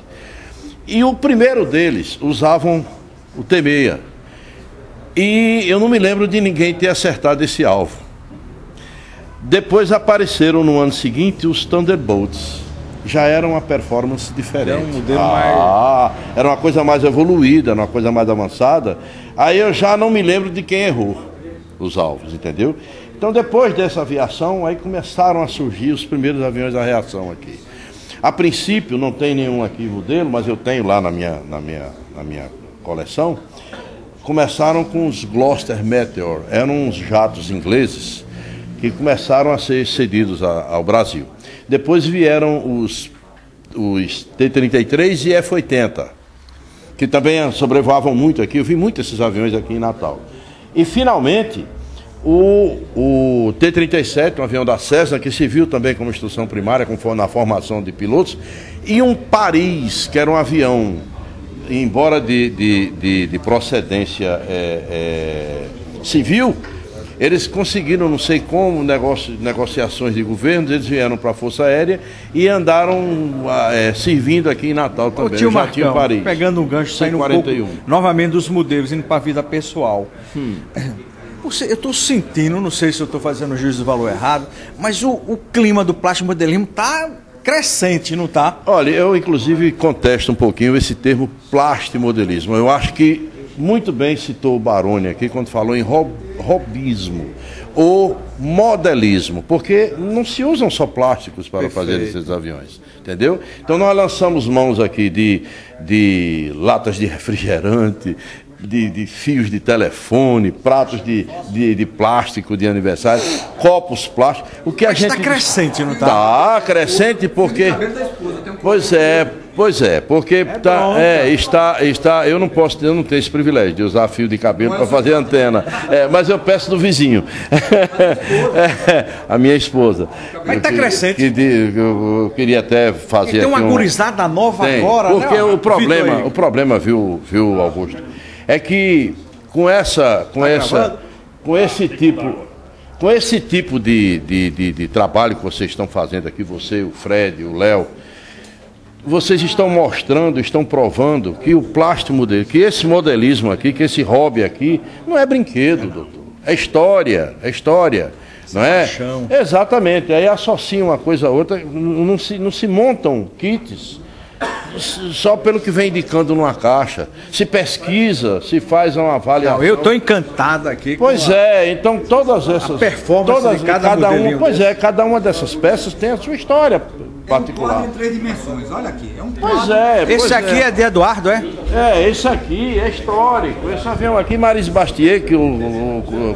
E o primeiro deles usavam o T-6. E eu não me lembro de ninguém ter acertado esse alvo. Depois apareceram no ano seguinte os Thunderbolts. Já era uma performance diferente. Era um modelo era uma coisa mais evoluída, uma coisa mais avançada. Aí eu já não me lembro de quem errou os alvos, entendeu? Então depois dessa aviação, aí começaram a surgir os primeiros aviões da reação aqui. A princípio, não tem nenhum aqui modelo, mas eu tenho lá na minha coleção. Começaram com os Gloster Meteor, eram uns jatos ingleses que começaram a ser cedidos ao Brasil. Depois vieram os T-33 e F-80, que também sobrevoavam muito aqui. Eu vi muito esses aviões aqui em Natal. E, finalmente, o T-37, um avião da Cessna, que se viu também como instrução primária, na formação de pilotos, e um Paris, que era um avião, embora de procedência civil, eles conseguiram, não sei como, negociações de governos, eles vieram para a Força Aérea e andaram servindo aqui em Natal também. Tio Marcão, pegando um gancho, saindo um pouco novamente dos modelos, indo para a vida pessoal. Eu estou sentindo, não sei se eu estou fazendo juízo do valor errado, mas o clima do plástico modelismo está crescente, não está? Olha, eu inclusive contesto um pouquinho esse termo plastimodelismo. Eu acho que muito bem citou o Baroni aqui quando falou em robismo ou modelismo, porque não se usam só plásticos para fazer esses aviões, entendeu? Então nós lançamos mãos aqui de latas de refrigerante, de fios de telefone, pratos de plástico de aniversário, copos plásticos. O que a gente está crescente, não está? Está crescente porque... Pois é, porque está. Eu não tenho esse privilégio de usar fio de cabelo para fazer antena. Mas eu peço do vizinho. A minha esposa. Mas está crescente. Eu queria até fazer. Tem uma gurizada nova agora, porque né? O problema, viu, Augusto, é que com esse tipo de trabalho que vocês estão fazendo aqui, você, o Fred, o Léo, vocês estão mostrando, estão provando que o plástico modelo, que esse modelismo aqui, que esse hobby aqui, não é brinquedo, doutor. É história, não é? Exatamente. Aí associam uma coisa a outra, não se montam kits só pelo que vem indicando numa caixa. Se pesquisa, se faz uma avaliação. Não, eu estou encantado aqui. Então todas essas performance de cada uma, cada uma dessas peças tem a sua história particular. em 3 dimensões, olha aqui. É um Pois é. Esse aqui é de Eduardo, é? É, esse aqui é histórico. Esse avião aqui, Maris Bastier,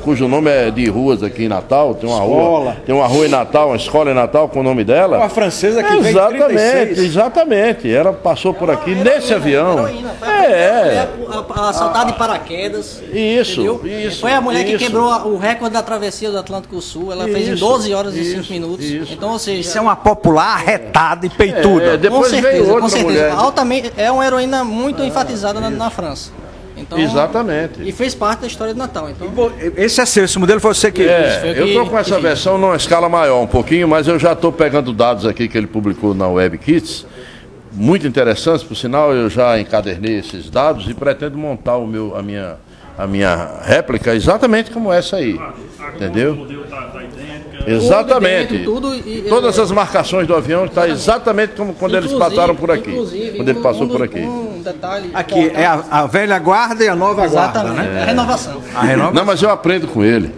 cujo nome é de ruas aqui em Natal, tem uma rua em Natal, uma escola em Natal com o nome dela. Uma francesa que veio em 36. Exatamente. Ela passou por aqui nesse avião. Assaltada de paraquedas. Isso. Foi a mulher que quebrou o recorde da travessia do Atlântico Sul. Ela fez em 12 horas e 5 minutos. Então, ou seja, isso é uma popular arretada e peituda. Depois veio outra com certeza. mulher. Altamente, é uma heroína muito enfatizada na França. Então, exatamente. E fez parte da história do Natal. Então, esse é seu, esse modelo foi você que... eu estou com essa versão numa escala maior um pouquinho, mas eu já estou pegando dados aqui que ele publicou na WebKits, muito interessantes, por sinal, eu já encadernei esses dados e pretendo montar a minha réplica exatamente como essa aí, entendeu? O modelo tá idêntico. Exatamente. Tudo, todas as marcações do avião estão exatamente como quando eles passaram por aqui. Quando ele passou por aqui. Um detalhe aqui é a velha guarda e a nova guarda, né? É a renovação. Não, mas eu aprendo com ele.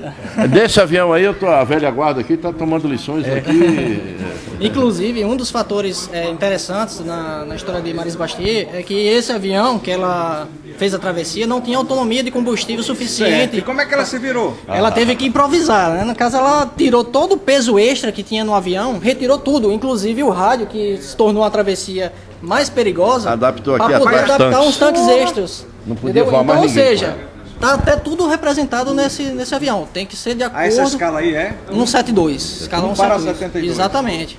Desse avião aí, a velha guarda aqui está tomando lições aqui. Inclusive, um dos fatores interessantes na história de Maris Bastier é que esse avião que ela fez a travessia não tinha autonomia de combustível suficiente. E como é que ela se virou? Ela teve que improvisar, né? No caso, ela tirou todo o peso extra que tinha no avião, retirou tudo, inclusive o rádio, que se tornou uma travessia mais perigosa, adaptou aqui para poder adaptar tanques. uns tanques extras. Não podia voar mais ninguém. Ou seja, tá até tudo representado nesse avião. Tem que ser de acordo... Essa escala aí é? 172. Escala 172. Exatamente.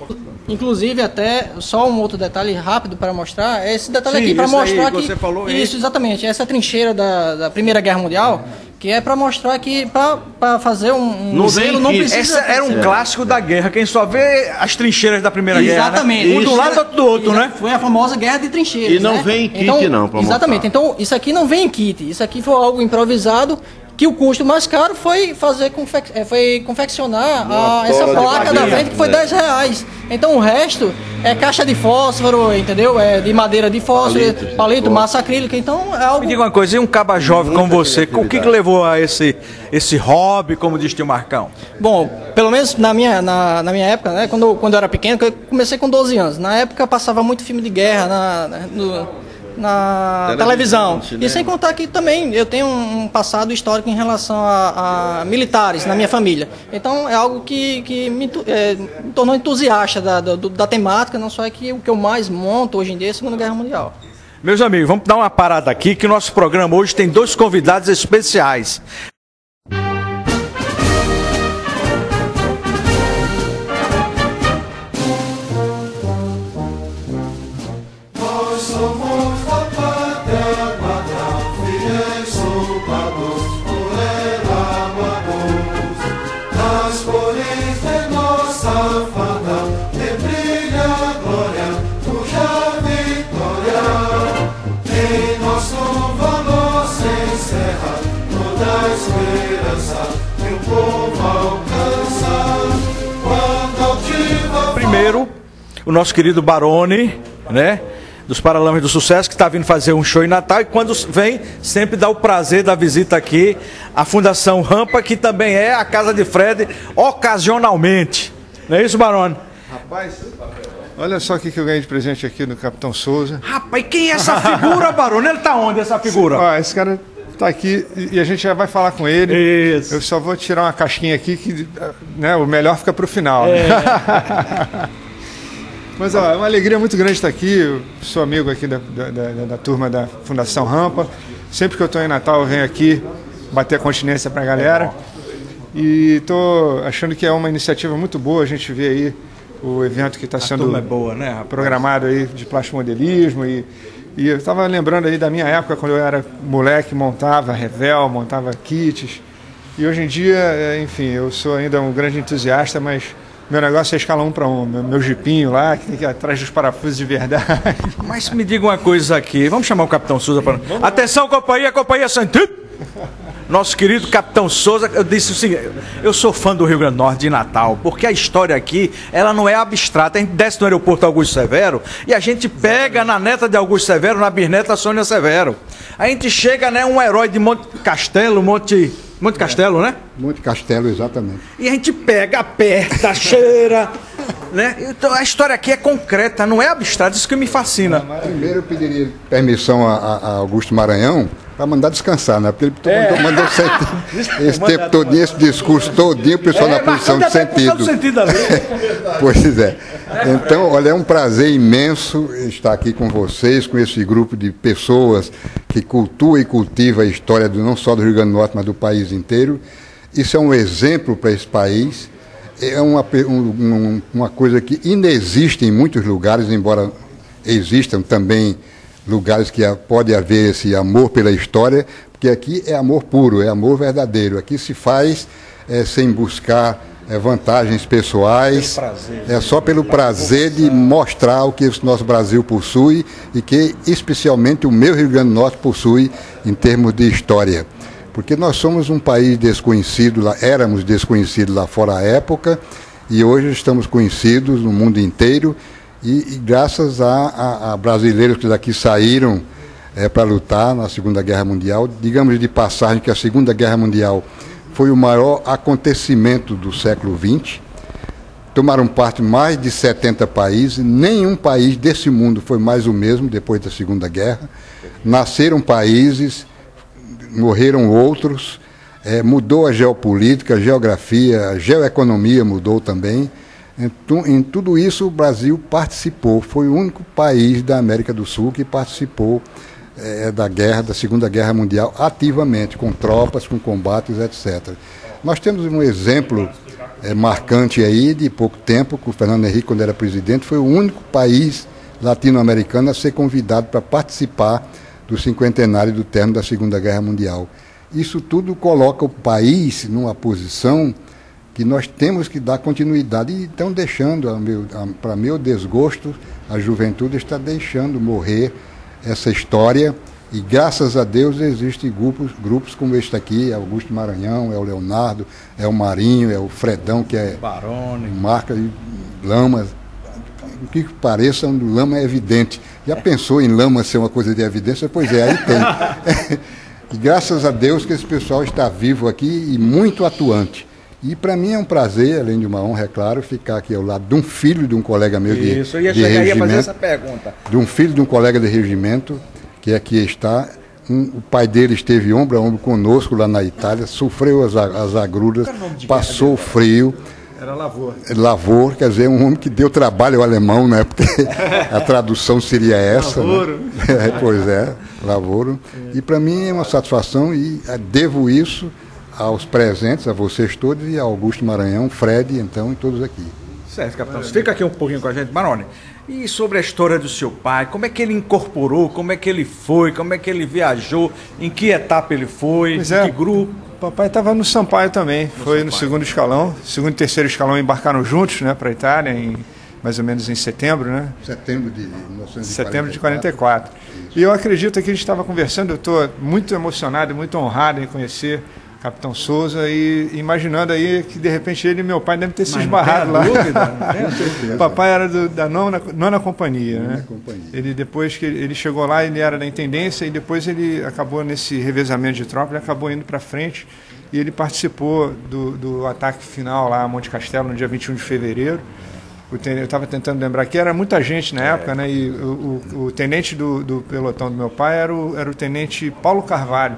Inclusive, até só um outro detalhe rápido para mostrar, é esse detalhe aqui, para mostrar que... Você falou isso, exatamente. Essa trincheira da Primeira Guerra Mundial, que é para mostrar que para fazer um modelo não precisa... Essa era um clássico da guerra, quem só vê as trincheiras da Primeira Guerra, exatamente. Um do lado, outro do outro, né? Foi a famosa Guerra de Trincheiras, e não vem em kit, então, não, para exatamente. Então, isso aqui não vem em kit. Isso aqui foi algo improvisado, que o custo mais caro foi confeccionar essa placa da frente, que foi R$10. Então o resto é caixa de fósforo, entendeu? É de madeira de fósforo, palito, massa acrílica. Então é algo... Me diga uma coisa, e um caba jovem como você, o que levou a esse hobby, como diz tio Marcão? Bom, pelo menos na minha época, né? Quando eu era pequeno, eu comecei com 12 anos. Na época passava muito filme de guerra na televisão. E sem contar que também eu tenho um passado histórico em relação a militares na minha família. Então é algo que me tornou entusiasta da temática, não só é que o que eu mais monto hoje em dia é a Segunda Guerra Mundial. Meus amigos, vamos dar uma parada aqui, que o nosso programa hoje tem 2 convidados especiais. Primeiro, o nosso querido Barone, né, dos Paralamas do Sucesso, que está vindo fazer um show em Natal, e quando vem, sempre dá o prazer da visita aqui à Fundação Rampa, que também é a casa de Fred, ocasionalmente. Não é isso, Barone? Rapaz, olha só o que eu ganhei de presente aqui do Capitão Souza. Rapaz, quem é essa figura, Barone? Ele tá onde, essa figura? Ó, esse cara tá aqui e a gente já vai falar com ele. Isso. Eu só vou tirar uma casquinha aqui que, né, o melhor fica pro final. É. Mas ó, é uma alegria muito grande estar aqui. Eu sou amigo aqui da turma da Fundação Rampa. Sempre que eu estou em Natal, eu venho aqui bater a continência para a galera. E estou achando que é uma iniciativa muito boa. A gente vê aí o evento que está sendo boa, né, programado aí de plastimodelismo. E eu estava lembrando aí da minha época, quando eu era moleque, montava revel, montava kits. E hoje em dia, enfim, eu sou ainda um grande entusiasta, mas meu negócio é escala 1 para 1. Meu jipinho lá, que tem que ir atrás dos parafusos de verdade. Mas me diga uma coisa aqui. Vamos chamar o Capitão Souza para... Atenção, companhia sentido. Nosso querido Capitão Souza, eu disse o seguinte: eu sou fã do Rio Grande do Norte, de Natal, porque a história aqui, ela não é abstrata. A gente desce no aeroporto Augusto Severo e a gente pega na neta de Augusto Severo, na bisneta Sônia Severo. A gente chega, né, um herói de Monte Castelo, Monte Monte Castelo, né? Monte Castelo, exatamente. E a gente pega, aperta, cheira, né? Então a história aqui é concreta, não é abstrata, isso que me fascina. Primeiro eu pediria permissão a Augusto Maranhão para mandar descansar, né? Porque ele mandou esse tempo todinho, esse discurso todinho, o pessoal na posição de sentido. Ali. Pois é. Então, olha, é um prazer imenso estar aqui com vocês, com esse grupo de pessoas que cultua e cultiva a história não só do Rio Grande do Norte, mas do país inteiro. Isso é um exemplo para esse país. É uma coisa que inexiste em muitos lugares, embora existam também lugares que pode haver esse amor pela história, porque aqui é amor puro, é amor verdadeiro. Aqui se faz sem buscar vantagens pessoais, é só pelo prazer de mostrar o que o nosso Brasil possui e que especialmente o meu Rio Grande do Norte possui em termos de história. Porque nós somos um país desconhecido, éramos desconhecidos lá fora à época, e hoje estamos conhecidos no mundo inteiro, e graças a brasileiros que daqui saíram para lutar na Segunda Guerra Mundial. Digamos de passagem que a Segunda Guerra Mundial foi o maior acontecimento do século XX. Tomaram parte mais de 70 países, nenhum país desse mundo foi mais o mesmo depois da Segunda Guerra. Nasceram países, morreram outros, mudou a geopolítica, a geografia, a geoeconomia mudou também. Em tudo isso o Brasil participou, foi o único país da América do Sul que participou da Segunda Guerra Mundial ativamente, com tropas, com combates, etc. Nós temos um exemplo marcante aí de pouco tempo, que o Fernando Henrique, quando era presidente, foi o único país latino-americano a ser convidado para participar do cinquentenário do término da Segunda Guerra Mundial. Isso tudo coloca o país numa posição que nós temos que dar continuidade e estão deixando, para meu desgosto, a juventude está deixando morrer essa história e graças a Deus existem grupos como este aqui, é Augusto Maranhão, é o Leonardo, é o Marinho, é o Fredão, que é Barone, marca de Lama. O que pareça, Lama é evidente. Já pensou em Lama ser uma coisa de evidência? Pois é, aí tem. E graças a Deus que esse pessoal está vivo aqui e muito atuante. E para mim é um prazer, além de uma honra, é claro, ficar aqui ao lado de um filho de um colega meu de regimento. Ia fazer essa pergunta. De um filho de um colega de regimento, que aqui está. O pai dele esteve ombro a ombro conosco lá na Itália, sofreu as agruras, passou o frio. Era Lavor. Lavor, quer dizer, um homem que deu trabalho ao alemão, né? Porque a tradução seria essa. Lavoro. Né? Pois é, Lavoro. E para mim é uma satisfação e devo isso aos presentes, a vocês todos e a Augusto Maranhão, Fred, então, e todos aqui. Certo, capitão. Você fica aqui um pouquinho com a gente, Barone. E sobre a história do seu pai, como é que ele incorporou, como é que ele foi, como é que ele viajou, em que etapa ele foi, em que grupo? Papai estava no Sampaio também, foi no segundo escalão, segundo e terceiro escalão embarcaram juntos, né, para a Itália, mais ou menos em setembro, né? Setembro de 1944. Setembro de 44. E eu acredito que a gente estava conversando, eu estou muito emocionado, muito honrado em conhecer Capitão Souza e imaginando aí que de repente ele e meu pai devem ter se esbarrado lá. O papai era da nona companhia, né? Ele depois que ele chegou lá, ele era da intendência e depois ele acabou nesse revezamento de tropa, ele acabou indo para frente e ele participou do ataque final lá a Monte Castelo no dia 21 de fevereiro. Eu estava tentando lembrar que era muita gente na época, né? E o tenente do pelotão do meu pai era o tenente Paulo Carvalho.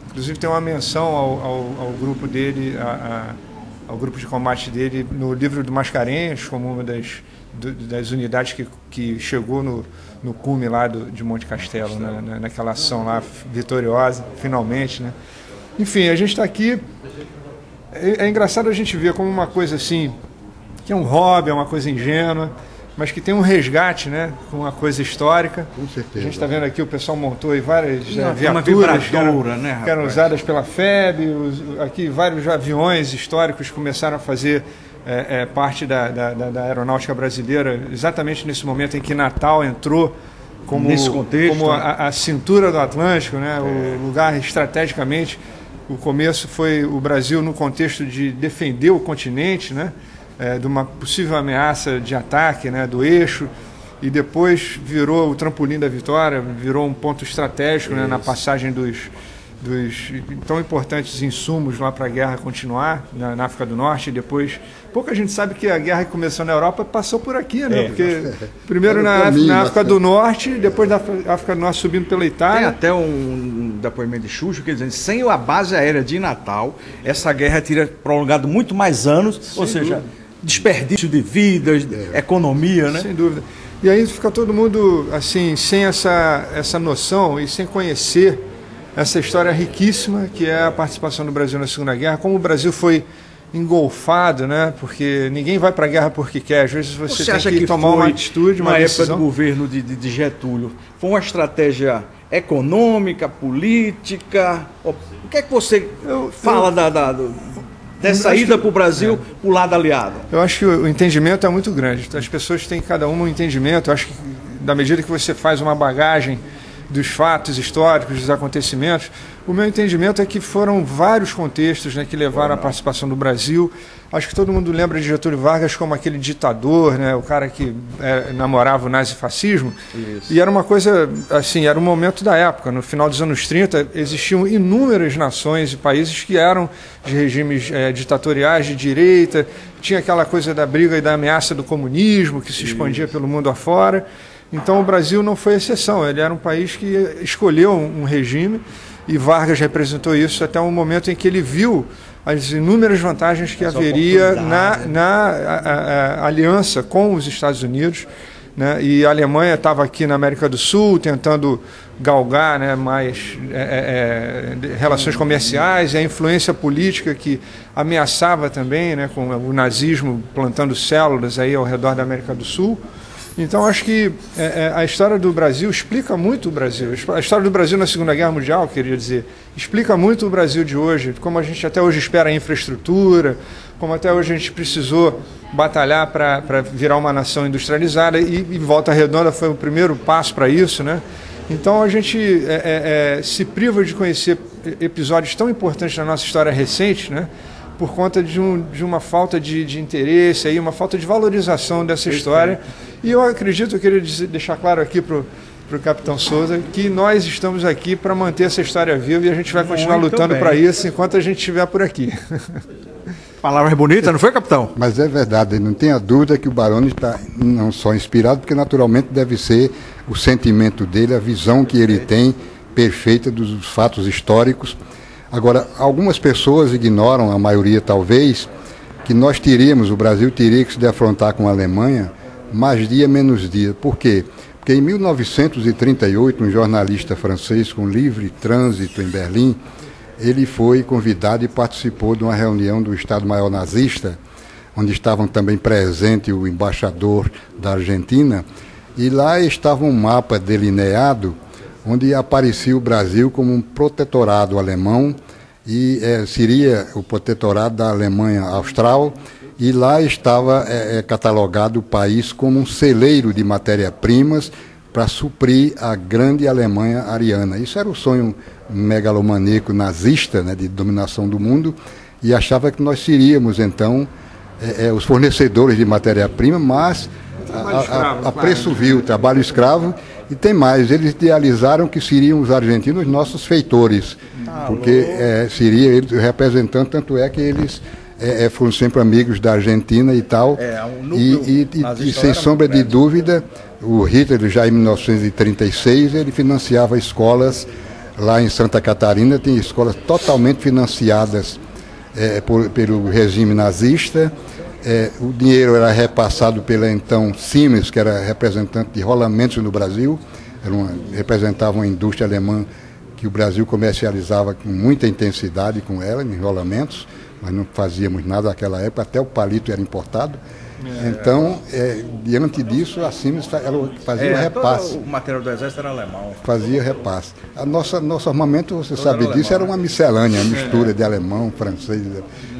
Inclusive tem uma menção ao grupo dele, ao grupo de combate dele, no livro do Mascarenhas, como uma das unidades que chegou no cume lá de Monte Castelo, né, naquela ação lá vitoriosa, finalmente. Né? Enfim, a gente está aqui, é engraçado a gente ver como uma coisa assim, que é um hobby, é uma coisa ingênua, mas que tem um resgate, né, com uma coisa histórica. Com certeza. A gente está vendo aqui, o pessoal montou aí várias viaturas que eram usadas pela FEB, aqui vários aviões históricos começaram a fazer parte da aeronáutica brasileira, exatamente nesse momento em que Natal entrou como, nesse contexto, como a cintura do Atlântico, né, o lugar estrategicamente. O começo foi o Brasil no contexto de defender o continente, né, de uma possível ameaça de ataque, né, do eixo, e depois virou o trampolim da vitória, virou um ponto estratégico, né, na passagem dos tão importantes insumos lá para a guerra continuar na África do Norte. E depois, pouca gente sabe que a guerra que começou na Europa passou por aqui, né? Porque primeiro na África do Norte, depois da África do Norte subindo pela Itália. Tem até um depoimento de Xuxa que diz: sem a base aérea de Natal, essa guerra teria prolongado muito mais anos, ou seja, desperdício de vidas, economia, né? Sem dúvida. E aí fica todo mundo assim, sem essa noção e sem conhecer essa história riquíssima que é a participação do Brasil na Segunda Guerra, como o Brasil foi engolfado, né? Porque ninguém vai para a guerra porque quer. Às vezes você tem acha que tomar uma atitude, uma decisão. Na época do governo de Getúlio, foi uma estratégia econômica, política? O que é que você fala dessa ida para o Brasil para o lado aliado? Eu acho que o entendimento é muito grande. As pessoas têm cada uma um entendimento. Eu acho que, da medida que você faz uma bagagem dos fatos históricos, dos acontecimentos, o meu entendimento é que foram vários contextos, né, que levaram à participação do Brasil. Acho que todo mundo lembra de Getúlio Vargas como aquele ditador, né, o cara que namorava o nazifascismo. Isso. E era uma coisa, assim, era um momento da época. No final dos anos 30, existiam inúmeras nações e países que eram de regimes ditatoriais de direita. Tinha aquela coisa da briga e da ameaça do comunismo, que se expandia pelo mundo afora. Então o Brasil não foi exceção, ele era um país que escolheu um regime e Vargas representou isso até um momento em que ele viu as inúmeras vantagens que haveria na aliança com os Estados Unidos, né? E a Alemanha estava aqui na América do Sul tentando galgar, né, mais relações comerciais, e a influência política que ameaçava também, né, com o nazismo plantando células aí ao redor da América do Sul. Então, acho que a história do Brasil explica muito o Brasil. A história do Brasil na Segunda Guerra Mundial, queria dizer, explica muito o Brasil de hoje, como a gente até hoje espera a infraestrutura, como até hoje a gente precisou batalhar para virar uma nação industrializada, e Volta Redonda foi o primeiro passo para isso, né? Então, a gente se priva de conhecer episódios tão importantes da nossa história recente, né? Por conta de uma falta de interesse, aí, uma falta de valorização dessa história. E eu acredito, eu queria deixar claro aqui para o Capitão Souza, que nós estamos aqui para manter essa história viva e a gente vai continuar lutando para isso enquanto a gente estiver por aqui. Palavras bonitas, não foi, capitão? Mas é verdade, não tenha dúvida que o Baroni está não só inspirado, porque naturalmente deve ser o sentimento dele, a visão que ele tem perfeita dos fatos históricos. Agora, algumas pessoas ignoram, a maioria talvez, que o Brasil teria que se defrontar com a Alemanha mais dia menos dia. Por quê? Porque em 1938, um jornalista francês com livre trânsito em Berlim, ele foi convidado e participou de uma reunião do Estado-Maior nazista, onde estavam também presente o embaixador da Argentina, e lá estava um mapa delineado onde aparecia o Brasil como um protetorado alemão, e seria o protetorado da Alemanha Austral, e lá estava catalogado o país como um celeiro de matéria-primas para suprir a grande Alemanha ariana. Isso era o sonho megalomaníaco nazista, né, de dominação do mundo, e achava que nós seríamos, então, os fornecedores de matéria-prima, mas a preço vil, trabalho escravo. E tem mais, eles idealizaram que seriam os argentinos nossos feitores, porque seria eles representando, tanto é que eles foram sempre amigos da Argentina e tal, e sem sombra de dúvida, o Hitler já em 1936, ele financiava escolas lá em Santa Catarina, tem escolas totalmente financiadas pelo regime nazista. O dinheiro era repassado pela então Siemens, que era representante de rolamentos no Brasil, representava uma indústria alemã que o Brasil comercializava com muita intensidade com ela, em rolamentos. Nós não fazíamos nada naquela época, até o palito era importado. Então, diante disso, a Siemens fazia repasse. O material do exército era alemão. Fazia repasse. Nosso armamento, você sabe disso, era uma miscelânea, uma mistura de alemão, francês,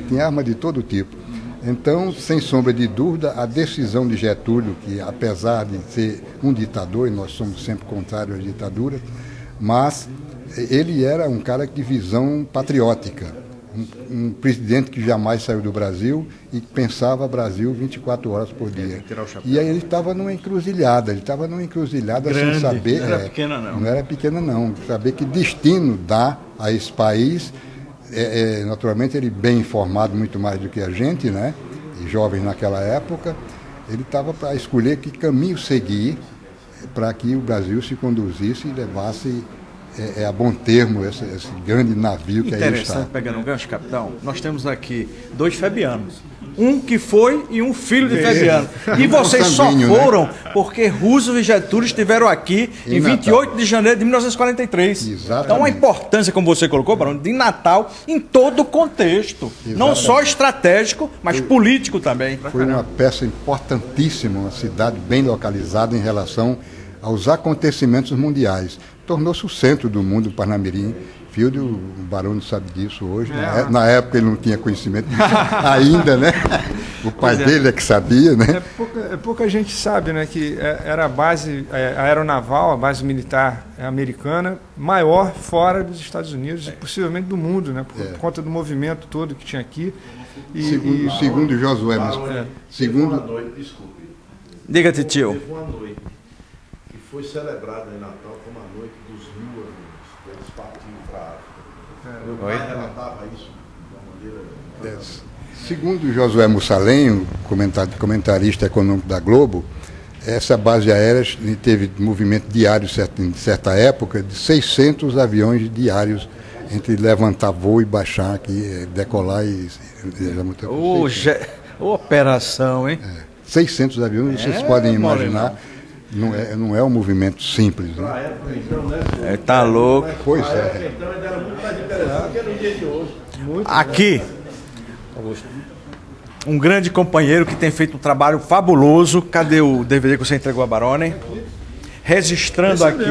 tinha arma de todo tipo. Então, sem sombra de dúvida, a decisão de Getúlio, que apesar de ser um ditador, e nós somos sempre contrários às ditaduras, mas ele era um cara de visão patriótica. um presidente que jamais saiu do Brasil e que pensava Brasil 24 horas por dia. E aí ele estava numa encruzilhada, Grande, sem saber... não era pequena não. Não era pequena não, saber que destino dá a esse país. Naturalmente ele bem informado muito mais do que a gente, né? E jovem naquela época, ele estava para escolher que caminho seguir para que o Brasil se conduzisse e levasse a bom termo esse grande navio que aí está. Interessante, pegando um gancho, capitão, nós temos aqui 2 febianos. Um que foi e um filho de Febiano. E vocês só foram, né? Porque Roosevelt e Getúlio estiveram aqui em 28 de janeiro de 1943. Exatamente. Então a importância, como você colocou, Barão, de Natal em todo o contexto. Exatamente. Não só estratégico, mas político também. Foi uma peça importantíssima, uma cidade bem localizada em relação aos acontecimentos mundiais. Tornou-se o centro do mundo Parnamirim. Field, o Barão sabe disso hoje. Na época ele não tinha conhecimento disso ainda, né? O pai dele é que sabia, né? Pouca gente sabe, né, que era a base aeronaval, a base militar americana, maior fora dos Estados Unidos e possivelmente do mundo, né? Por conta do movimento todo que tinha aqui. Segundo Josué, desculpe. Diga, titio. Teve uma noite que foi celebrada em Natal como a noite dos 1000 anos. Eles partiram para a África. Meu pai relatava isso de uma maneira... Segundo Josué Mussalem, o comentarista econômico da Globo, essa base aérea teve movimento diário em certa época de 600 aviões diários entre levantar voo e baixar aqui, decolar e... Operação, hein? 600 aviões, vocês podem imaginar. Não é um movimento simples, né? Tá louco. Pois é. Aqui, um grande companheiro que tem feito um trabalho fabuloso. Cadê o DVD que você entregou a Barone? Registrando aqui.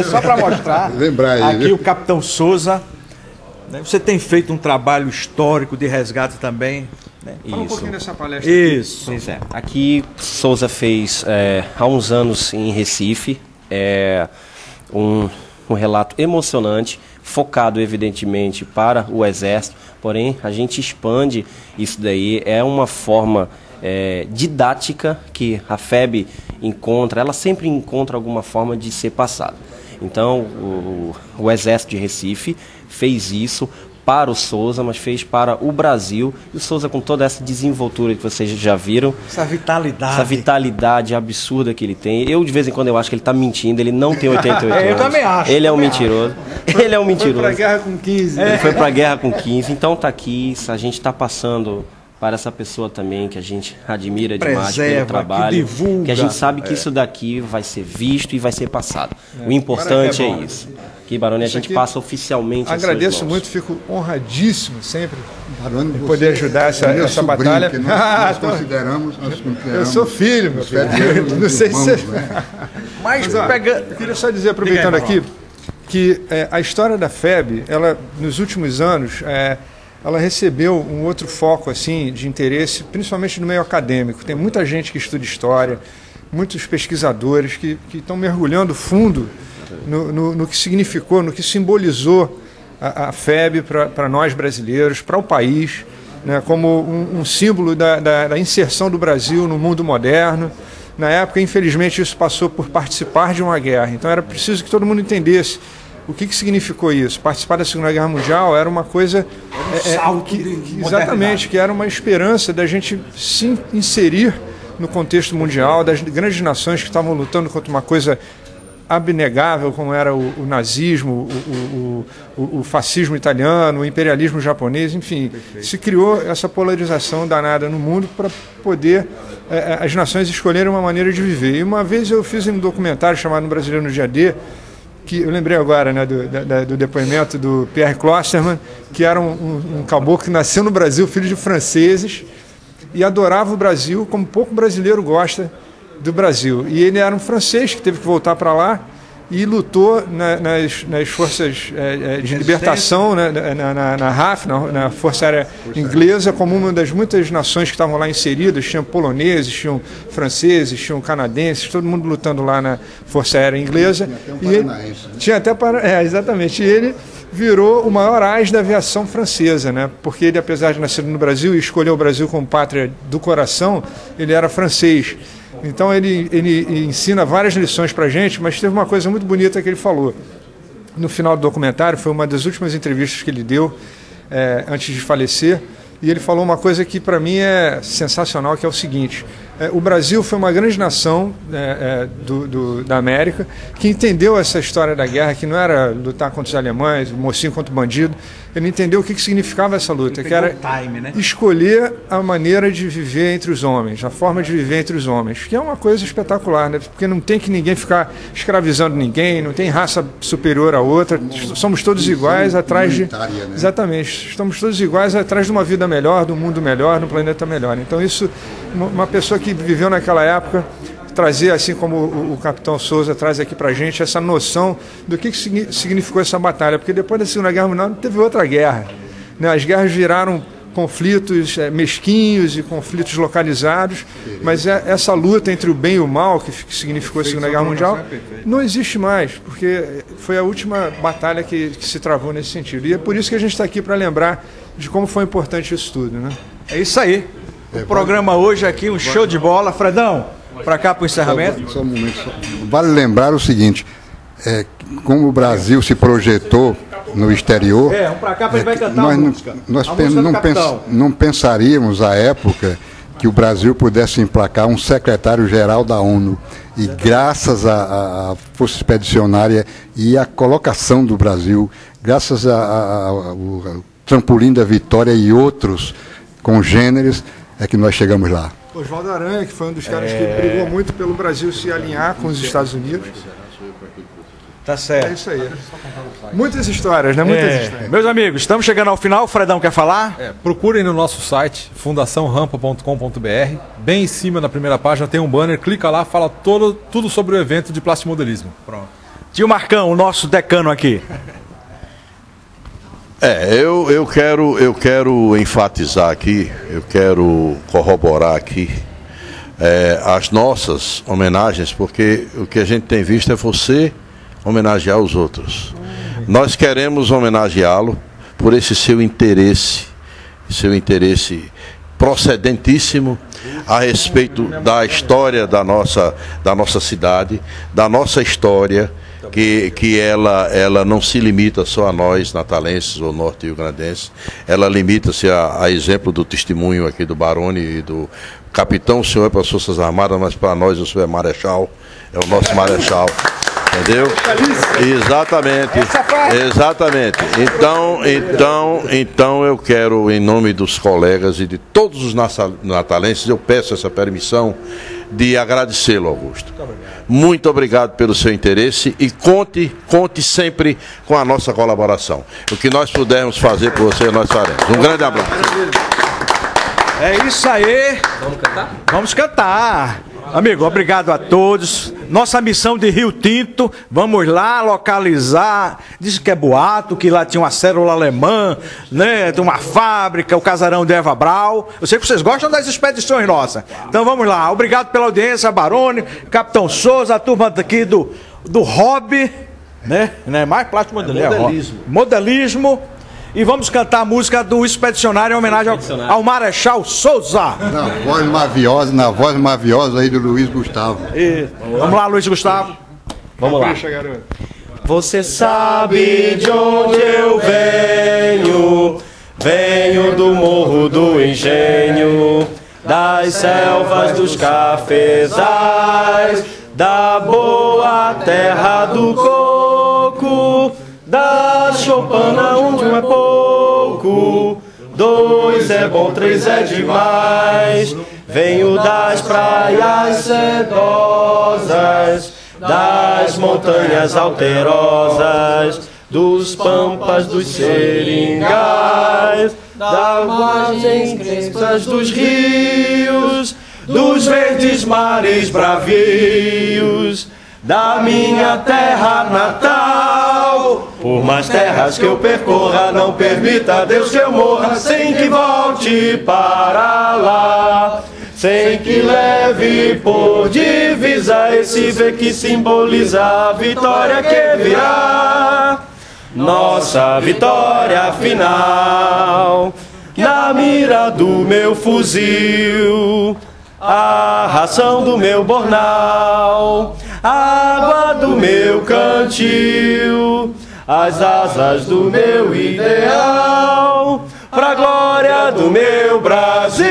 Só para mostrar. Lembrar aí, aqui viu? o Capitão Souza. Você tem feito um trabalho histórico de resgate também. Fala um pouquinho dessa palestra. Isso. Pois é. Aqui Souza fez há uns anos em Recife um relato emocionante, focado evidentemente para o Exército, porém a gente expande isso daí, é uma forma didática que a FEB encontra, ela sempre encontra alguma forma de ser passada. Então o Exército de Recife fez isso para o Souza, mas fez para o Brasil. E o Souza, com toda essa desenvoltura que vocês já viram, essa vitalidade absurda que ele tem. Eu, de vez em quando, eu acho que ele está mentindo. Ele não tem 88 anos. Eu também acho. Ele é um mentiroso. Ele é um mentiroso. Foi para a guerra com 15. Ele foi para a guerra com 15. Então está aqui. A gente está passando para essa pessoa também que a gente admira demais pelo trabalho, que divulga, que a gente sabe que isso daqui vai ser visto e vai ser passado. O importante é isso. Aqui, Barone, a gente passa oficialmente. Agradeço muito, fico honradíssimo sempre em poder ajudar essa batalha. Nós consideramos. Eu sou filho, meu filho. Não sei se você... Mas eu queria só dizer, aproveitando aqui, que a história da FEB, ela, nos últimos anos, ela recebeu um outro foco assim, de interesse, principalmente no meio acadêmico. Tem muita gente que estuda história, muitos pesquisadores que estão mergulhando fundo no que significou, no que simbolizou a FEB para nós brasileiros, para o país, né, como um símbolo da inserção do Brasil no mundo moderno. Na época, infelizmente, isso passou por participar de uma guerra. Então era preciso que todo mundo entendesse o que significou isso. Participar da Segunda Guerra Mundial era uma coisa... exatamente, que era uma esperança da gente se inserir no contexto mundial, das grandes nações que estavam lutando contra uma coisa abnegável, como era o nazismo, o fascismo italiano, o imperialismo japonês, enfim. Se criou essa polarização danada no mundo para poder as nações escolherem uma maneira de viver. E uma vez eu fiz um documentário chamado No Brasileiro no Dia D, que eu lembrei agora, né, do depoimento do Pierre Klosterman, que era um caboclo que nasceu no Brasil, filho de franceses, e adorava o Brasil como pouco brasileiro gosta do Brasil. E ele era um francês que teve que voltar para lá e lutou nas forças de libertação, né, na RAF, na Força Aérea Inglesa, como uma das muitas nações que estavam lá inseridas. Tinham poloneses, tinham franceses, tinham canadenses, todo mundo lutando lá na Força Aérea Inglesa. Tinha até um paranaense. Exatamente. E ele virou o maior ás da aviação francesa, né? Porque ele, apesar de nascer no Brasil e escolher o Brasil como pátria do coração, ele era francês. Então ele ensina várias lições para a gente, mas teve uma coisa muito bonita que ele falou. No final do documentário, foi uma das últimas entrevistas que ele deu antes de falecer, e ele falou uma coisa que para mim é sensacional, que é o seguinte: o Brasil foi uma grande nação da América que entendeu essa história da guerra, que não era lutar contra os alemães, o mocinho contra o bandido. Ele entendeu o que significava essa luta, que era escolher a maneira de viver entre os homens, a forma de viver entre os homens, que é uma coisa espetacular, né? Porque não tem que ninguém ficar escravizando ninguém, não tem raça superior a outra, somos todos iguais atrás de... Exatamente, estamos todos iguais atrás de uma vida melhor, de um mundo melhor, de um planeta melhor. Então isso, uma pessoa que viveu naquela época, trazer, assim como o capitão Souza traz aqui para a gente, essa noção do que significou essa batalha, porque depois da Segunda Guerra Mundial teve outra guerra, né? As guerras viraram conflitos mesquinhos e conflitos localizados, mas essa luta entre o bem e o mal, que significou a Segunda Guerra Mundial, não existe mais, porque foi a última batalha que se travou nesse sentido. E é por isso que a gente está aqui, para lembrar de como foi importante isso tudo, né? É isso aí. O programa hoje aqui, um show de bola. Fredão, para cá para o encerramento. Só um momento. Vale lembrar o seguinte, como o Brasil se projetou no exterior, para cá para ele vai cantar nós, música. Nós não pensaríamos à época que o Brasil pudesse emplacar um secretário-geral da ONU. E graças à Força Expedicionária e à colocação do Brasil, graças ao Trampolim da Vitória e outros congêneres, é que nós chegamos lá. Oswaldo Aranha, que foi um dos caras que brigou muito pelo Brasil se alinhar com os Estados Unidos. Tá certo. É isso aí. Muitas histórias, né? Muitas histórias. Meus amigos, estamos chegando ao final. O Fredão quer falar? Procurem no nosso site, fundaçãorampa.com.br. Bem em cima, na primeira página, tem um banner. Clica lá, fala tudo sobre o evento de plastimodelismo. Pronto. Tio Marcão, o nosso decano aqui. Eu quero enfatizar aqui, eu quero corroborar aqui as nossas homenagens, porque o que a gente tem visto é você homenagear os outros. Nós queremos homenageá-lo por esse seu interesse procedentíssimo a respeito da história da nossa cidade, da nossa história, que ela não se limita só a nós, natalenses ou norte-riograndenses, ela limita-se a exemplo do testemunho aqui do Baroni e do capitão. O senhor é para as Forças Armadas, mas para nós o senhor é marechal, é o nosso marechal, entendeu? Exatamente. Então eu quero, em nome dos colegas e de todos os natalenses, eu peço essa permissão de agradecê-lo, Augusto. Muito obrigado pelo seu interesse e conte sempre com a nossa colaboração. O que nós pudermos fazer por você, nós faremos. Um grande abraço. É isso aí. Vamos cantar? Vamos cantar. Amigo, obrigado a todos. Nossa missão de Rio Tinto, vamos lá localizar. Disse que é boato, que lá tinha uma célula alemã, né? Tem uma fábrica, o casarão de Eva Brau. Eu sei que vocês gostam das expedições nossas. Então vamos lá. Obrigado pela audiência, Baroni, Capitão Souza, a turma daqui do hobby, né? Não é mais plástico modelismo. Modelismo. E vamos cantar a música do Expedicionário em homenagem ao Marechal Souza. Na voz maviosa aí do Luiz Gustavo. Vamos lá, Luiz Gustavo. Vamos lá. Você sabe de onde eu venho do Morro do Engenho, das selvas dos cafezais, da boa terra do coco, da choupana onde um é pouco, dois é bom, três é demais. Venho das praias sedosas, das montanhas alterosas, dos pampas, dos seringais, das margens crestas dos rios, dos verdes mares bravios, da minha terra natal. Por mais terras que eu percorra, não permita Deus que eu morra sem que volte para lá, sem que leve por divisa esse V que simboliza a vitória que virá. nossa vitória final. Na mira do meu fuzil, a ração do meu bornal, a água do meu cantil, as asas do meu ideal, pra glória do meu Brasil.